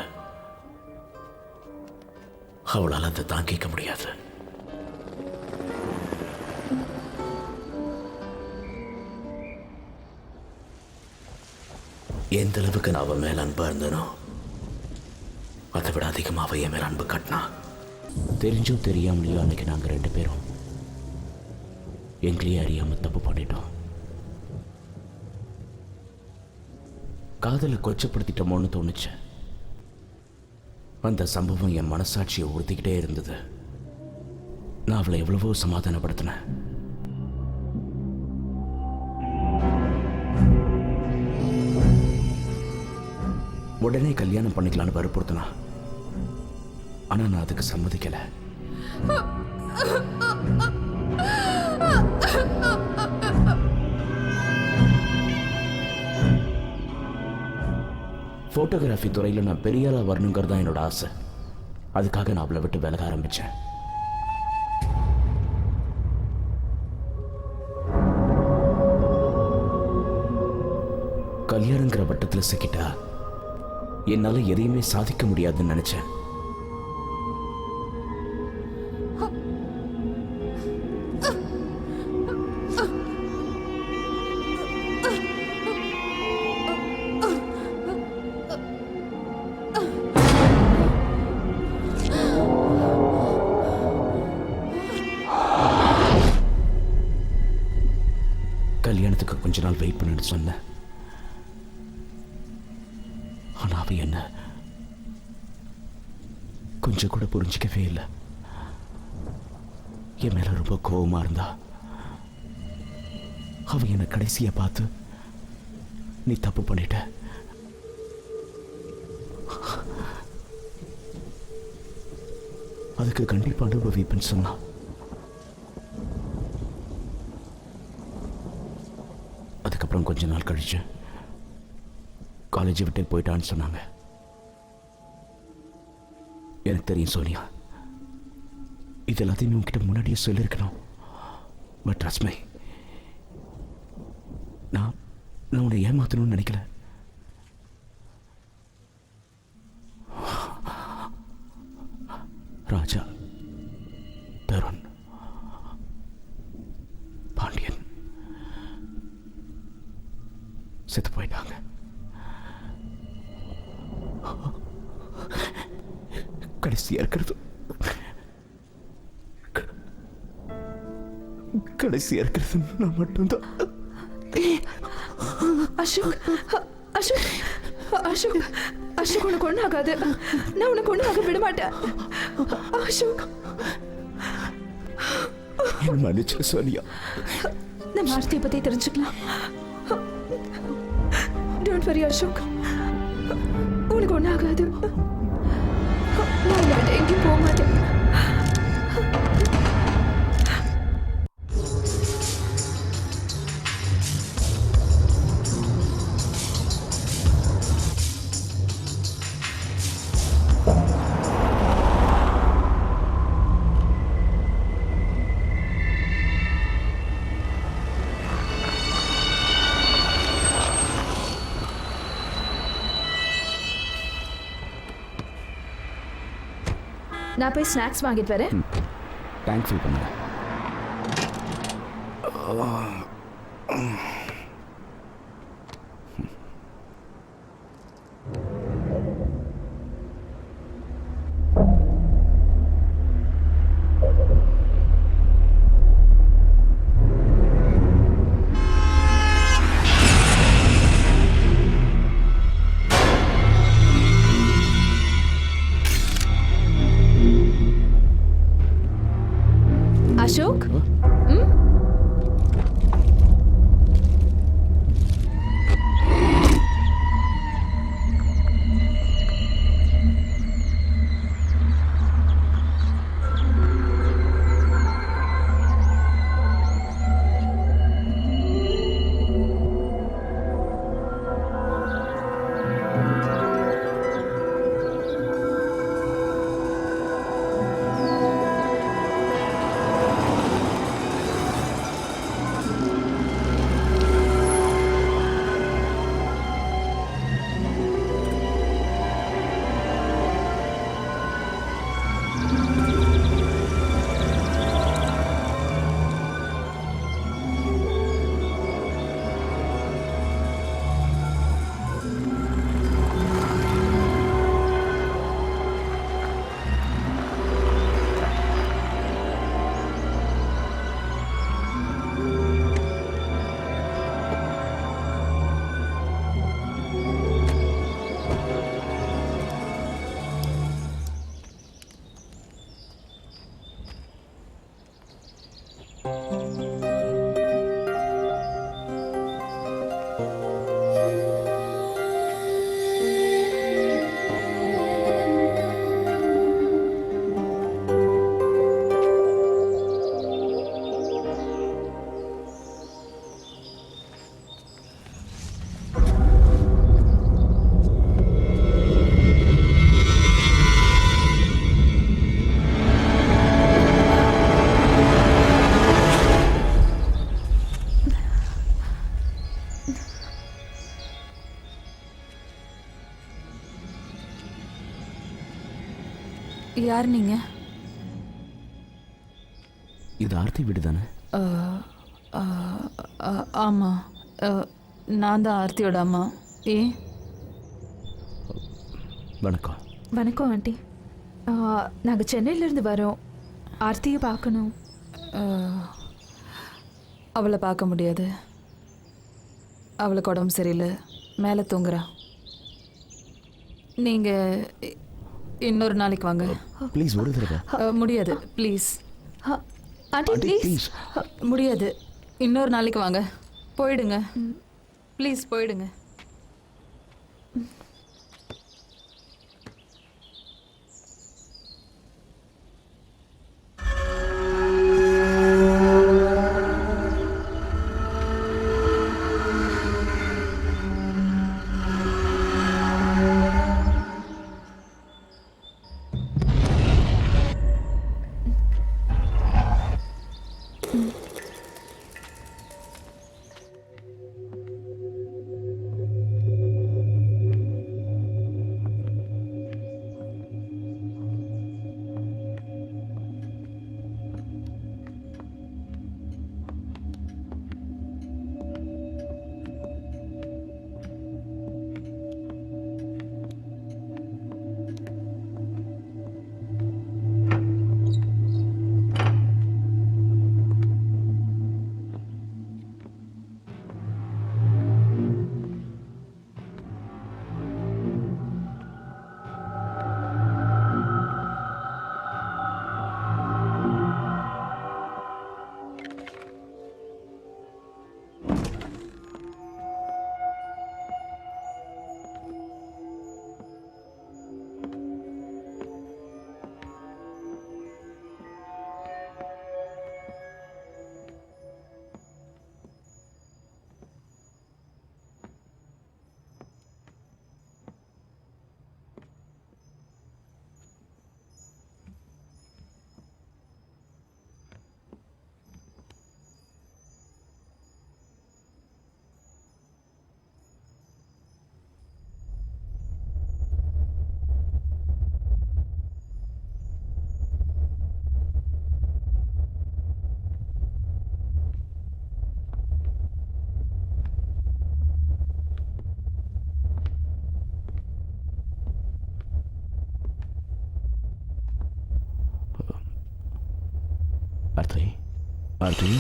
அவளால் அதை தாங்கிக்க முடியாது. எந்த அளவுக்கு நான் அவன் மேல அன்பா இருந்தனோ அதை விட அதிகமாக அவன் என் மேல அன்பு காட்டினா. தெரிஞ்சோ தெரியாமலையோ அன்னைக்கு நாங்கள் 2 பேரும் எங்களையே அறியாம தப்பு பண்ணிட்டோம். காதலை கொச்சப்படுத்திட்டோமோன்னு தோணுச்சு. அந்த சம்பவம் என் மனசாட்சியை உறுத்திக்கிட்டே இருந்தது. நான் அவளை எவ்வளவோ சமாதானப்படுத்தினேன். உடனே கல்யாணம் பண்ணிக்கலான்னு வற்புறுத்தினா. ஆனா நான் அதுக்கு சம்மதிக்கல. போட்டோகிராஃபி துறையில நான் பெரிய ஆளா வரணுங்கிறது தான் என்னோட ஆசை. அதுக்காக நான் அவளை விட்டு விலக ஆரம்பிச்சேன். கல்யாணங்கிற வட்டத்தில் சிக்கிட்டா என்னால எதையுமே சாதிக்க முடியாதுன்னு நினைச்சேன். கல்யாணத்துக்கு கொஞ்ச நாள் வெயிட் பண்ணிட்டு சொன்னேன். ஆனா அவ என்ன கொஞ்சம் கூட புரிஞ்சிக்கவே இல்லை. என் மேல ரொம்ப கோபமா இருந்தா. அவ என்ன கடைசியா பார்த்து நீ தப்பு பண்ணிட்ட, அதுக்கு கண்டிப்பாக அனுபவிப்பேன்னு சொன்னான். அதுக்கப்புறம் கொஞ்ச நாள் கழிச்சு காலேஜை விட்டே போயிட்டான்னு சொன்னாங்க. எனக்கு தெரியும் சோனியா, இது எல்லாத்தையும் உங்ககிட்ட முன்னாடியே சொல்லியிருக்கணும். பட் ரஸ்மை, நான் உன்னை ஏமாத்தணும்னு நினைக்கல. ராஜா, தருண், பாண்டியன் செத்து போயிட்டாங்க. கடைசியா இருக்கிறது நான் மட்டும்தான். அசோக், அசோக், அசோக், அசோக், உனக்கு ஒன்றும் ஆகாது. நான் உனக்கு ஒன்றும் ஆக விட மாட்டேன். அசோக், மன்னிச்சு சோனியா. நம்ம ஆர்த்தியை பத்தி தெரிஞ்சுக்கலாம். டோன்ட் வரி அசோக், உனக்கு ஒன்றும் ஆகாது. நான் உன்னை விட்டு எங்கேயும் போக மாட்டேன். நான் போய் ஸ்நாக்ஸ் வாங்கிட்டு வரேன். டேங்க் ஃபில் பண்ணுங்க. அசோக், யார் நீங்க? இது ஆர்த்தி வீடு தானே? ஆமா, நான் தான் ஆர்த்தியோட அம்மா. ஏன்? வணக்கம். வணக்கம் ஆண்டி. நாங்கள் சென்னையிலேருந்து வரோம். ஆர்த்தியை பார்க்கணும். அவளை பார்க்க முடியாது. அவளுக்கு உடம்பு சரியில்லை, மேலே தூங்குறா. நீங்கள் இன்னொரு நாளைக்கு வாங்க. ப்ளீஸ், ஒரு தடவை. முடியாது, ப்ளீஸ் ஆண்டி, ப்ளீஸ். முடியாது, இன்னொரு நாளைக்கு வாங்க. போயிடுங்க ப்ளீஸ், போயிடுங்க. ஆர்த்தி ஆர்த்தி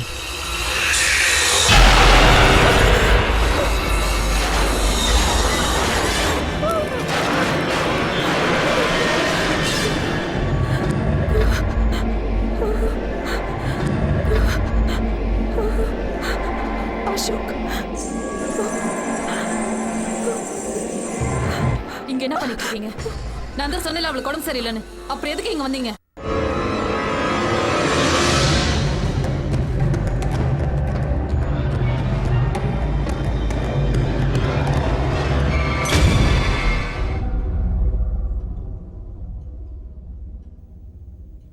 அசோக், இங்க என்ன பண்ணிட்டு இருக்கீங்க? நான் தான் சொன்னேன் அவளுக்கு உடம்பு சரியில்லைன்னு. அப்புறம் எதுக்கு இங்க வந்தீங்க?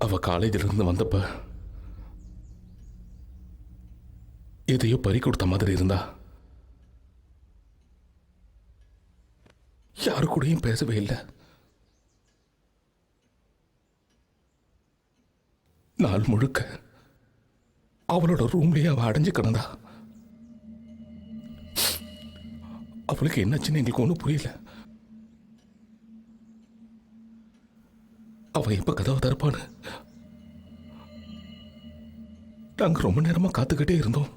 அவ காலேஜில் இருந்து வந்தப்ப எதையோ பறி கொடுத்த மாதிரி இருந்தா. யாரு கூடயும் பேசவே இல்லை. நாள் முழுக்க அவளோட ரூம்லயே அவ அடைஞ்சு கிடந்தா. அவளுக்கு என்னாச்சுன்னு எங்களுக்கு ஒன்றும் புரியல. அவ எப்ப கதவை திறப்பான்னு நாங்க ரொம்ப நேரமா காத்துக்கிட்டே இருந்தோம்.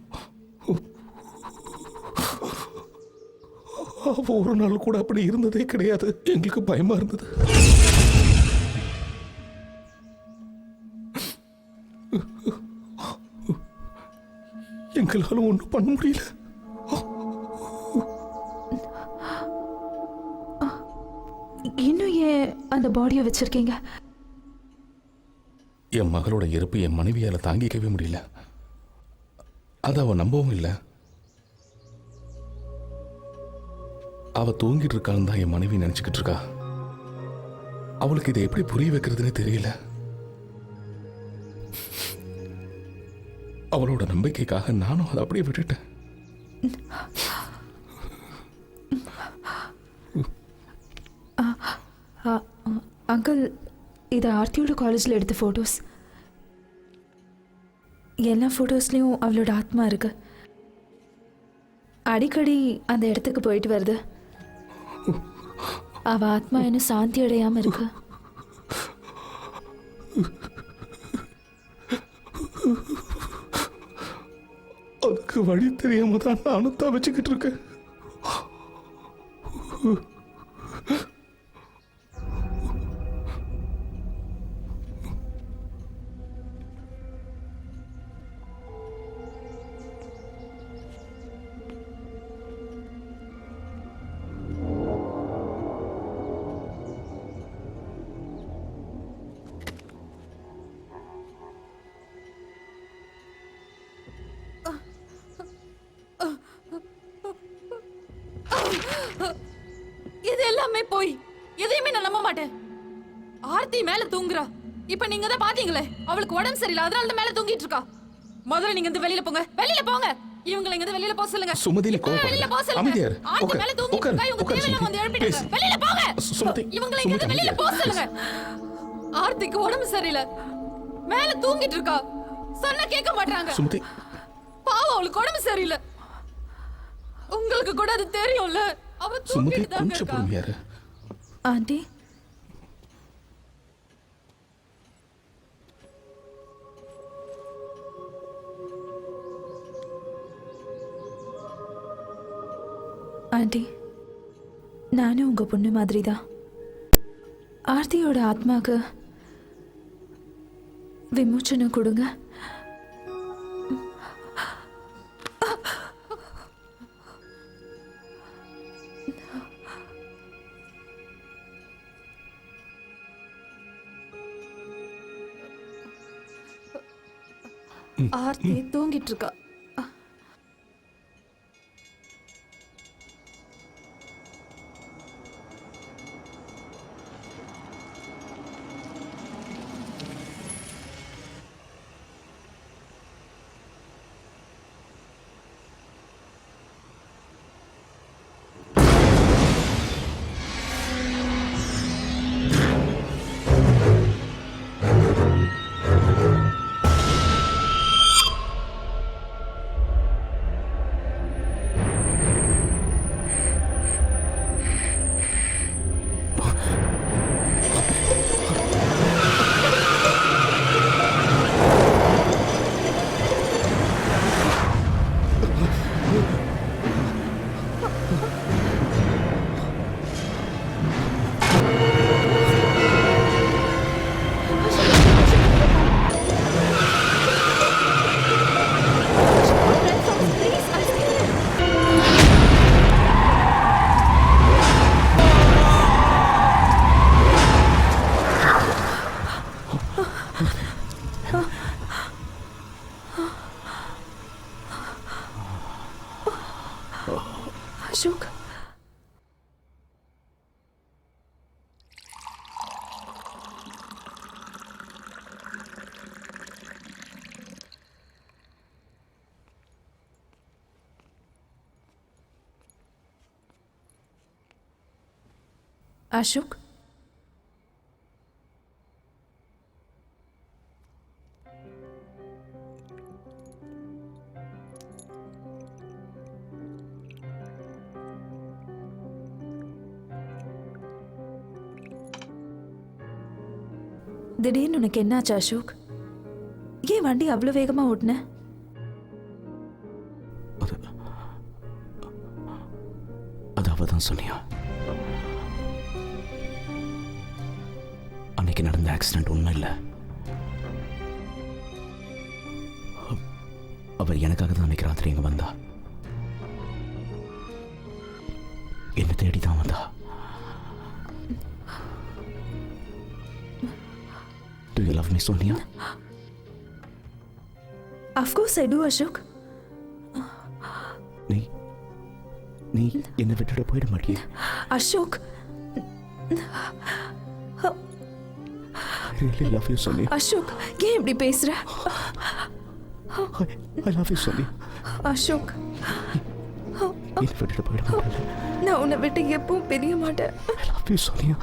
அவ ஒரு நாள் கூட அப்படி இருந்ததே கிடையாது. எங்களுக்கு பயமா இருந்தது. எங்களால ஒன்றும் பண்ண முடியல. இன்னும் ஏன் அந்த பாடியை வச்சிருக்கீங்க? என் மகளோட இறப்பு என் மனைவியால தாங்கிக்கவே முடியல. அதை அவ நம்பவும் இல்லை. அவ தூங்கிட்டு இருக்கான்னு தான் என் மனைவி நினைச்சுக்கிட்டு இருக்கா. அவளுக்கு இதை எப்படி புரிய வைக்கிறதுன்னு தெரியல. அவளோட நம்பிக்கைக்காக நானும் அதை அப்படியே விட்டுட்டேன். அங்கிள், இது ஆர்த்தியோட காலேஜில் எடுத்த ஃபோட்டோஸ். எல்லா ஃபோட்டோஸ்லேயும் அவளோட ஆத்மா இருக்கு. அடிக்கடி அந்த இடத்துக்கு போயிட்டு வருது. அவ ஆத்மா இன்னும் சாந்தி அடையாம இருக்கு. அதுக்கு வழி தெரியாம தான் நானும் தவிச்சுக்கிட்டு இருக்கேன். இது எல்லாமே போய் எதையுமே நான் நம்ப மாட்டேன். ஆர்த்தி மேல தூங்குறா. இப்ப நீங்க தான் பாத்தீங்களே, அவளுக்கு உடம்பு சரியில்லை, அதனால தான் மேல தூங்கிட்டு இருக்கா. முதல்ல நீங்க இந்த வெளியில போங்க, வெளியில போங்க. இவங்களை இங்க வெளியில போக சொல்லுங்க. சுமதி, நீ கோவப்படாத. வெளியில போக சொல்லுங்க. அமைதியா இரு. ஆர்த்தி மேல தூங்கிட்டு இருக்கா. இவங்க தேவையில்லாம வந்து எழுப்பிட்டாங்க. வெளியில போங்க. சுமதி, இவங்களை இங்க வெளியில போக சொல்லுங்க. ஆர்த்திக்கு உடம்பு சரியில்லை, மேல தூங்கிட்டு இருக்கா. சொன்னா கேட்க மாட்டாங்க. சுமதி, பாவம், அவளுக்கு உடம்பு சரியில்லை. உங்களுக்கு கூட அது தெரியும்ல. அவ சுமதி தூங்கிட்டு தான் கொஞ்சம் இருக்கா. பொறுமையா இரு. ஆண்டி, ஆண்டி, நானும் உங்க பொண்ணு மாதிரி தான். ஆர்த்தியோட ஆத்மாக்கு விமோச்சனம் கொடுங்க. ஆர்த்தி தூங்கிட்டு இருக்கா. அசோக் அசோக் திடீர்னு உனக்கு என்னாச்சு அசோக்? ஏன் வண்டி அவ்வளோ வேகமா ஓட்டுன? அது அவ தான் சொன்னியா? அன்னைக்கு நடந்த ஆக்சிடென்ட் உண்மை இல்லை. அவர் எனக்காக தான் அன்னைக்கு ராத்திரி இங்க வந்தா. என்ன தேடி தான் வந்தா. Do you love me, Sonia? Of course I do, Ashok. நீ என்னை விட்டுட போயிட மாட்டியே? Ashok, I really love you, Sonia. Ashok, ஏன் இப்படி பேசுற? I love you, Sonia. Ashok, என்னை விட்டுட போயிட மாட்டேன். நான் உன்னை விட்டு எப்பவும் பிரிய மாட்டேன். I love you, Sonia.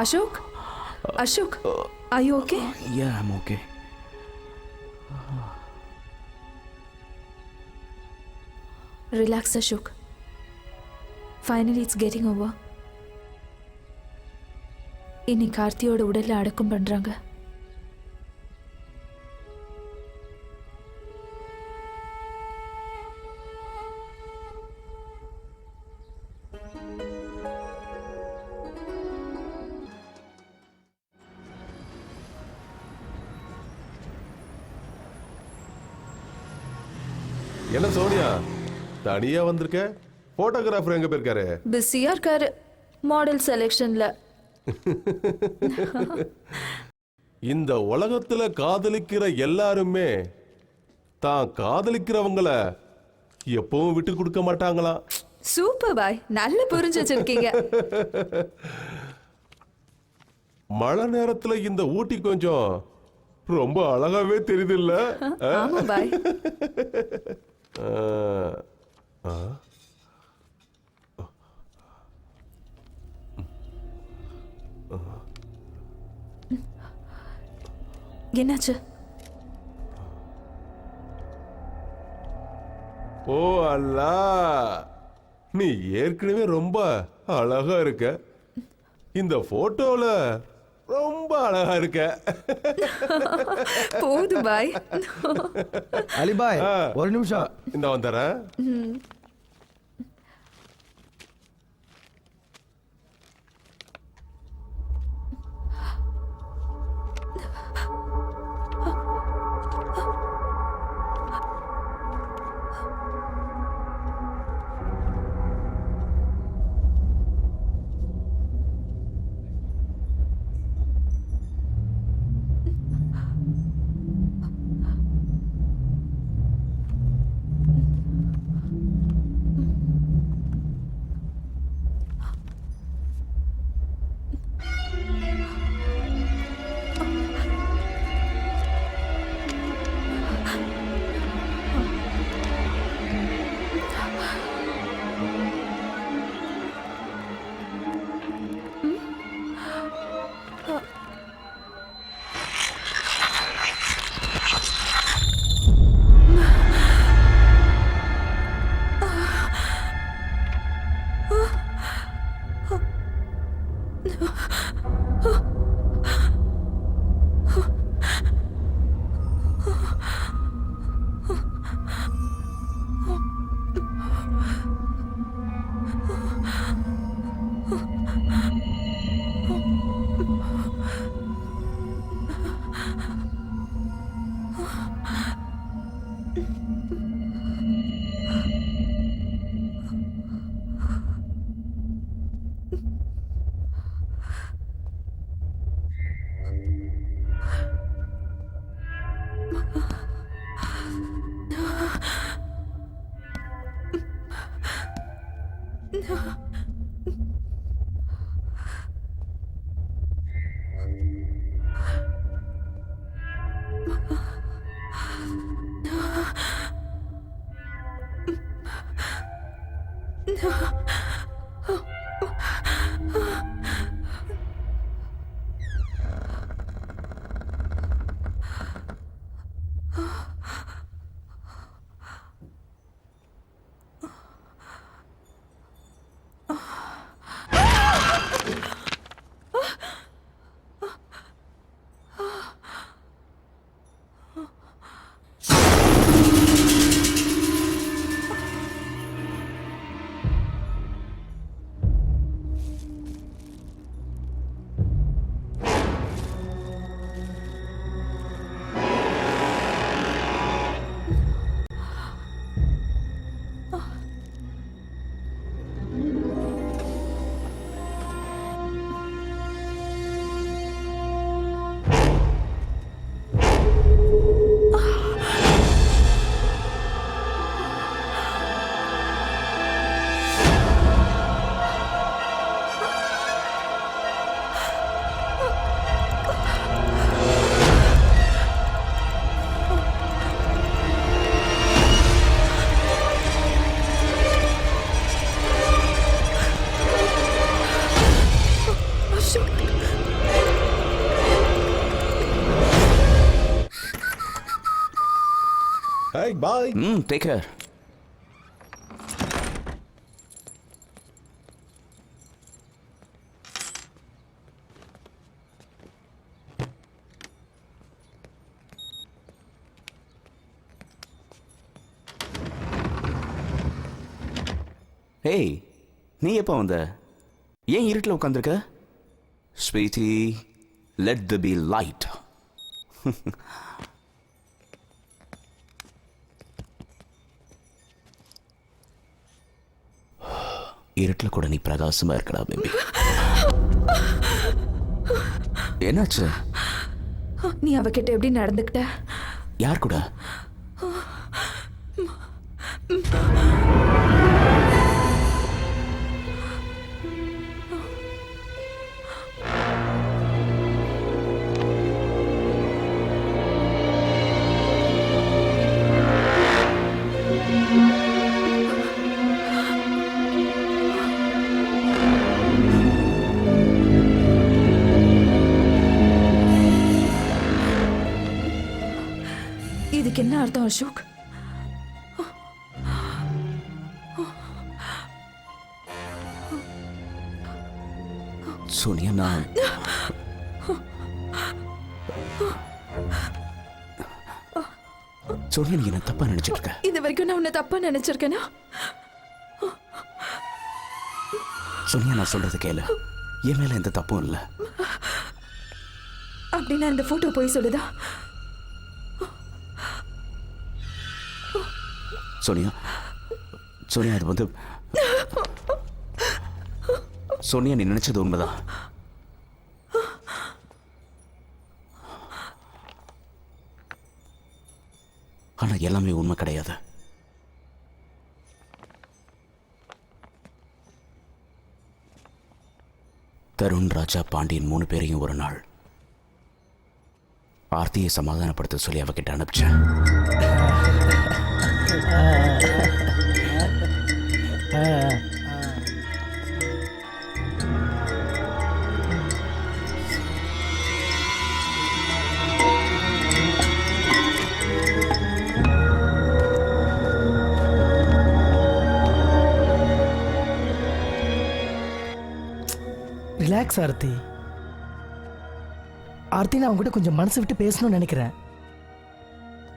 Ashok? Ashok, are you okay? Yeah, I'm okay. Relax, Ashok. Finally, it's getting over. இன்னைக்கு கார்த்தியோட உடல்ல அடக்கம் பண்றாங்க. என்ன சோனியா தனியா வந்திருக்க? போட்டோகிராஃபர் எங்க போயிருக்காரு? பிஸியா இருக்காரு மாடல் செலெக்ஷன்ல. இந்த உலகத்துல காதலிக்கிற எல்லாருமே தான் காதலிக்கிறவங்கள எப்பவும் விட்டு கொடுக்க மாட்டாங்களாம். சூப்பர் பாய், நல்ல புரிஞ்சு வச்சிருக்கீங்க. மழை நேரத்துல இந்த ஊட்டி கொஞ்சம் ரொம்ப அழகாவே தெரியுது இல்ல? ஆமா பாய். என்னாச்சு? ஓ அல்லா, நீ ஏற்கனவே ரொம்ப அழகா இருக்க. இந்த போட்டோல ரொம்ப அழகா இருக்க. போது பாய். அலிபாய் ஒரு நிமிஷம். இந்த வந்துறேன். Hey, bye. Take care. Hey, நீ எப்போ வந்த? ஏன் இருட்டில் உட்காந்துருக்க? Sweety, let there be light. இருட்டில் கூட நீ பிரகாசமா இருக்கடா பேபி. என்னாச்சு? நீ அவகிட்ட எப்படி நடந்துக்கிட்ட? யார் கூட? இதுக்கு என்ன அர்த்தம் அசோக்? சோனியா, நான் சோனியா, நீ என்ன தப்பா நினைச்சிட்டு இருக்க? இது வரைக்கும் நான் உன்னை தப்பா நினைச்சிருக்கேனா? சோனியா, நான் சொல்றது கேளு. என் மேல எந்த தப்பும் இல்லை. அப்படின்னா இந்த போட்டோ போய் சொல்லுதா? சோனியா, சோனியா, அது வந்து சோனியா, நீ நினைச்சது உண்மைதான். ஆனா எல்லாமே உண்மை கிடையாது. தருண், ராஜா, பாண்டியன் 3 பேரையும் ஒரு நாள் ஆர்த்தியை சமாதானப்படுத்த சொல்லி அவகிட்ட அனுப்பிச்சேன். ரிலாக்ஸ் ஆர்த்தி. ஆர்த்தி, நான் உங்ககிட்ட கொஞ்சம் மனசு விட்டு பேசணும்னு நினைக்கிறேன்.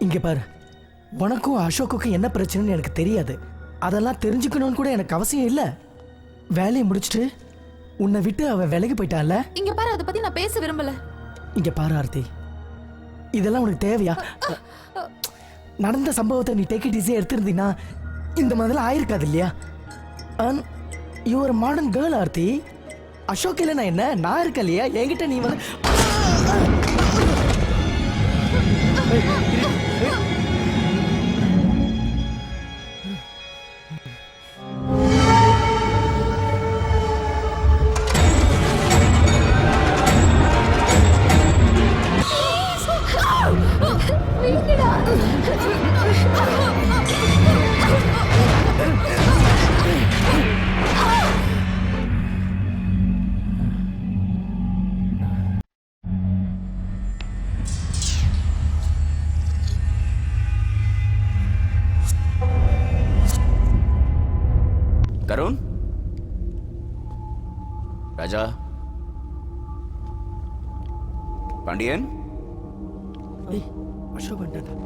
இங்க பாரு, உனக்கும் அசோக்குக்கும் என்ன பிரச்சனைன்னு எனக்கு தெரியாது. அதெல்லாம் தெரிஞ்சுக்கணும்னு கூட எனக்கு அவசியம் இல்லை. வேலையை முடிச்சுட்டு உன்னை விட்டு அவன் விலகி போயிட்டான்ல. இங்க பாரு, அதை பத்தி நான் பேச விரும்பல. இங்க பாரு ஆர்த்தி, இதெல்லாம் உனக்கு தேவையா? நடந்த சம்பவத்தை நீ டேக் இட் ஈஸியா எடுத்திருந்தீங்கன்னா இந்த மாதிரிலாம் ஆயிருக்காது இல்லையா? You are modern girl Aarthi. Ashok இல்லை நான் என்ன, நான் இருக்கேன் இல்லையா? என்கிட்ட நீ வந்து தருண், ராஜா, பாண்டியன். அசோக் வந்துட்டாங்க.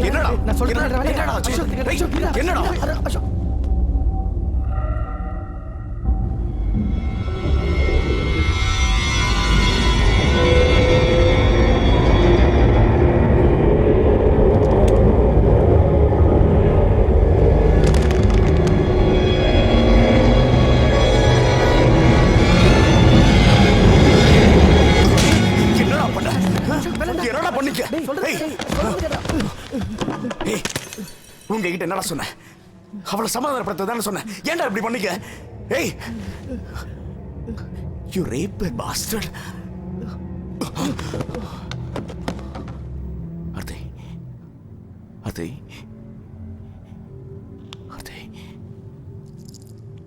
என்னடா? நான் சொல்றேன். என்னடா? என்னடா? அசோக், உங்ககிட்ட என்னடா சொன்ன? அவளை சமாதானப்படுத்த தானே சொன்னேன். ஏன்டா இப்படி பண்ணிக்க? ஏய், you rape bastard. Aarthi, Aarthi, Aarthi,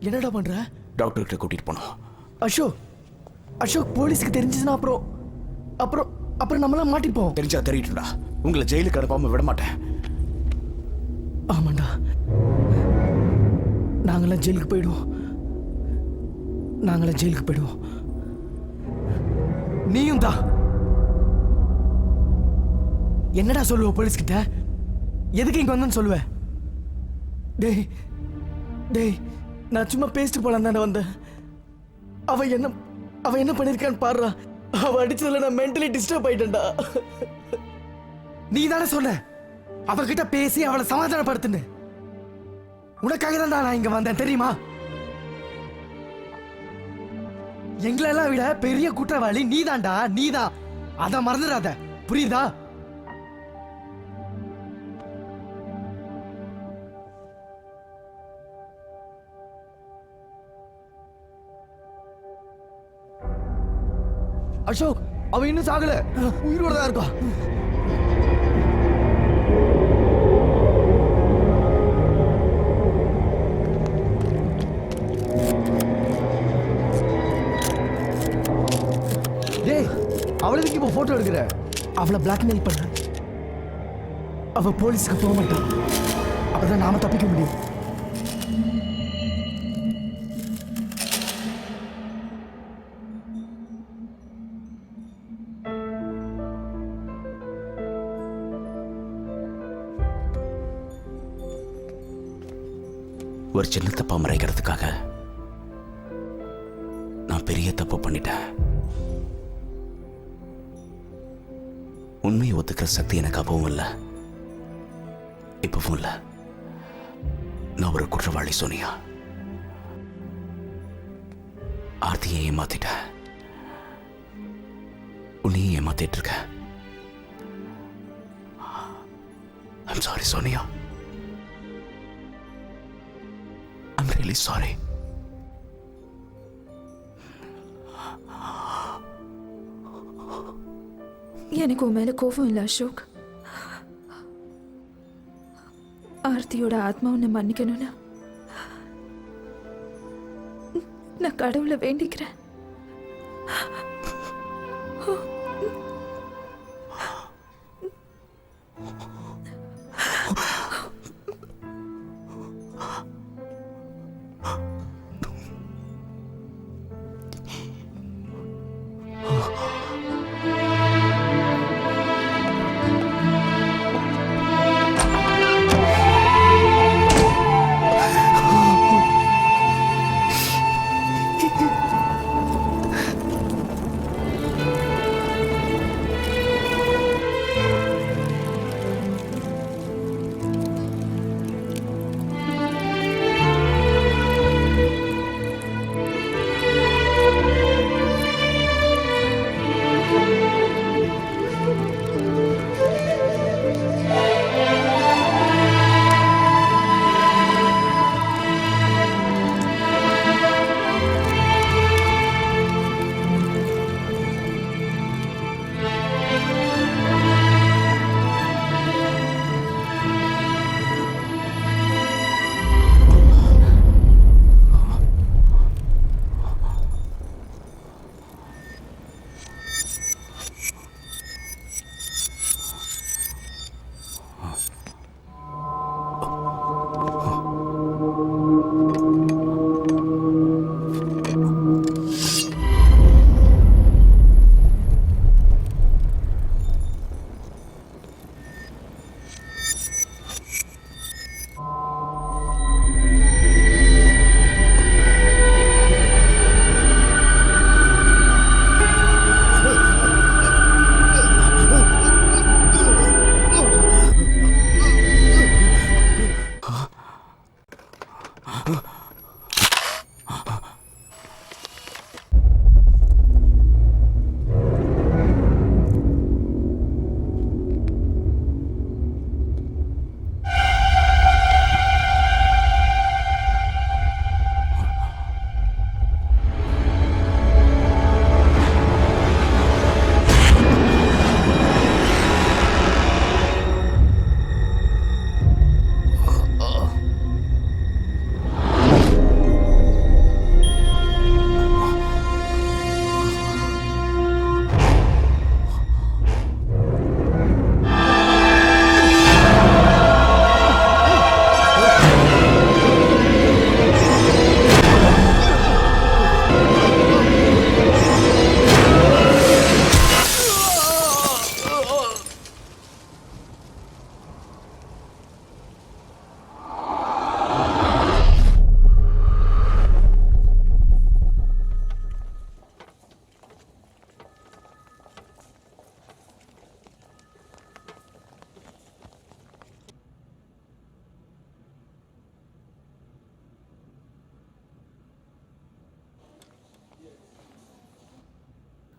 என்னடா பண்ற? டாக்டர் கிட்ட கூட்டிட்டு போனோம். அசோக், அசோக் போலீஸ்க்கு தெரிஞ்சுச்சுன்னா அப்புறம் நம்மளாம் மாட்டிப்போம். தெரிஞ்சா தெரியட்டும்டா. உங்களை ஜெயிலுக்கு அனுப்பாம விட மாட்டேன். ஆமாண்டா, நாங்களாம் ஜெயிலுக்கு போயிடுவோம். நீயும் தான். என்னடா சொல்லுவ போலீஸ் கிட்ட? எதுக்கு இங்க வந்தேன்னு சொல்லுவ? டேய், நான் சும்மா பேசிட்டு போலாம் தானே வந்தேன். அவ என்ன பண்ணிருக்கான்னு பாடுறா. அவ அடிச்சதுல நான் மென்டலி டிஸ்டர்ப் ஆயிட்டேன்டா. நீ தானே சொன்ன அவகிட்ட பேசி அவளை சமாதானப்படுத்துன்னு. உனக்காக தான் நான் இங்க வந்தேன் தெரியுமா? எங்களெல்லாம் விட பெரிய குற்றவாளி நீதான்டா, நீதான். அத மறந்துடாத, புரியுதா? அசோக் அவன் இன்னும் சாகல, உயிரோட தான் இருக்கான். டேய், அவளுக்கு இப்போ போட்டோ எடுக்கிற? அவளை பிளாக்மெயில் பண்ண. அவ போலீஸ்க்கு போக மாட்டான். அப்பதான் நாம தப்பிக்க முடியும். ஒரு சின்ன தப்பா மறைக்கிறதுக்காக நான் பெரிய தப்பு பண்ணிட்டேன். உண்மையை ஒத்துக்கிற சக்தி எனக்கு அப்பவும் இல்லை, இப்பவும் இல்லை. நான் ஒரு குற்றவாளி சோனியா. ஆர்த்தியை ஏமாத்திட்டேன், உன்னையும் ஏமாத்திட்டு இருக்க. I'm sorry Sonia, I'm really sorry. எனக்கு உன் மேல கோபம் இல்லை அசோக். ஆர்த்தியோட ஆத்மா உன்னை மன்னிக்கணும்னு நான் கடவுளை வேண்டிக்கிறேன்.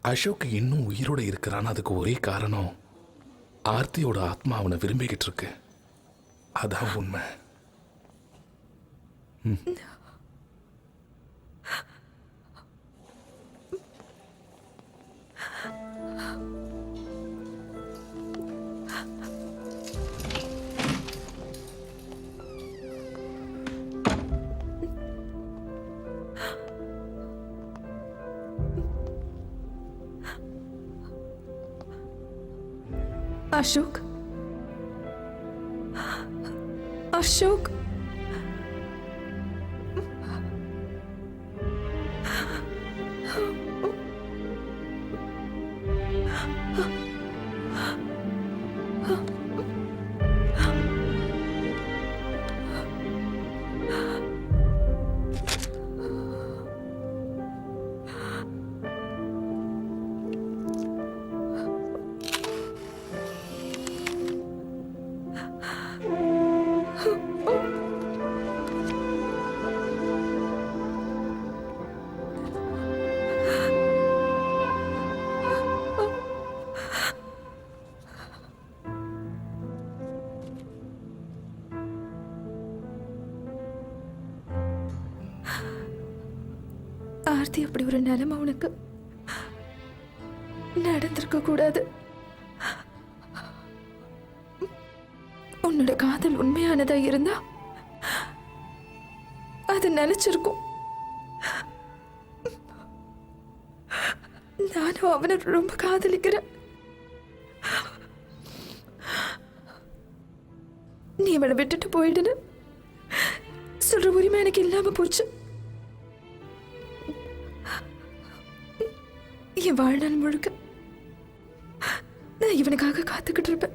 அசோக் இன்னும் உயிரோட இருக்கிறான்னு அதுக்கு ஒரே காரணம் ஆர்த்தியோட ஆத்மா அவனை விரும்பிக்கிட்டு இருக்கு. அதான் உண்மை. அசோக், அசோக், ஆர்த்தி அப்படி ஒரு நிலைமை உனக்கு நடந்திருக்க கூடாது. உன்னோட காதல் உண்மையானதா இருந்தா அது நினைச்சிருக்கும். நானும் அவனை ரொம்ப காதலிக்கிறேன். நீ அவனை விட்டுட்டு போயிடுன்னு சொல்ற உரிமை எனக்கு இல்லாம போச்சு. என் வாழ்நாள் முழுக்க நான் இவனுக்காக காத்துக்கிட்டு இருப்பேன்.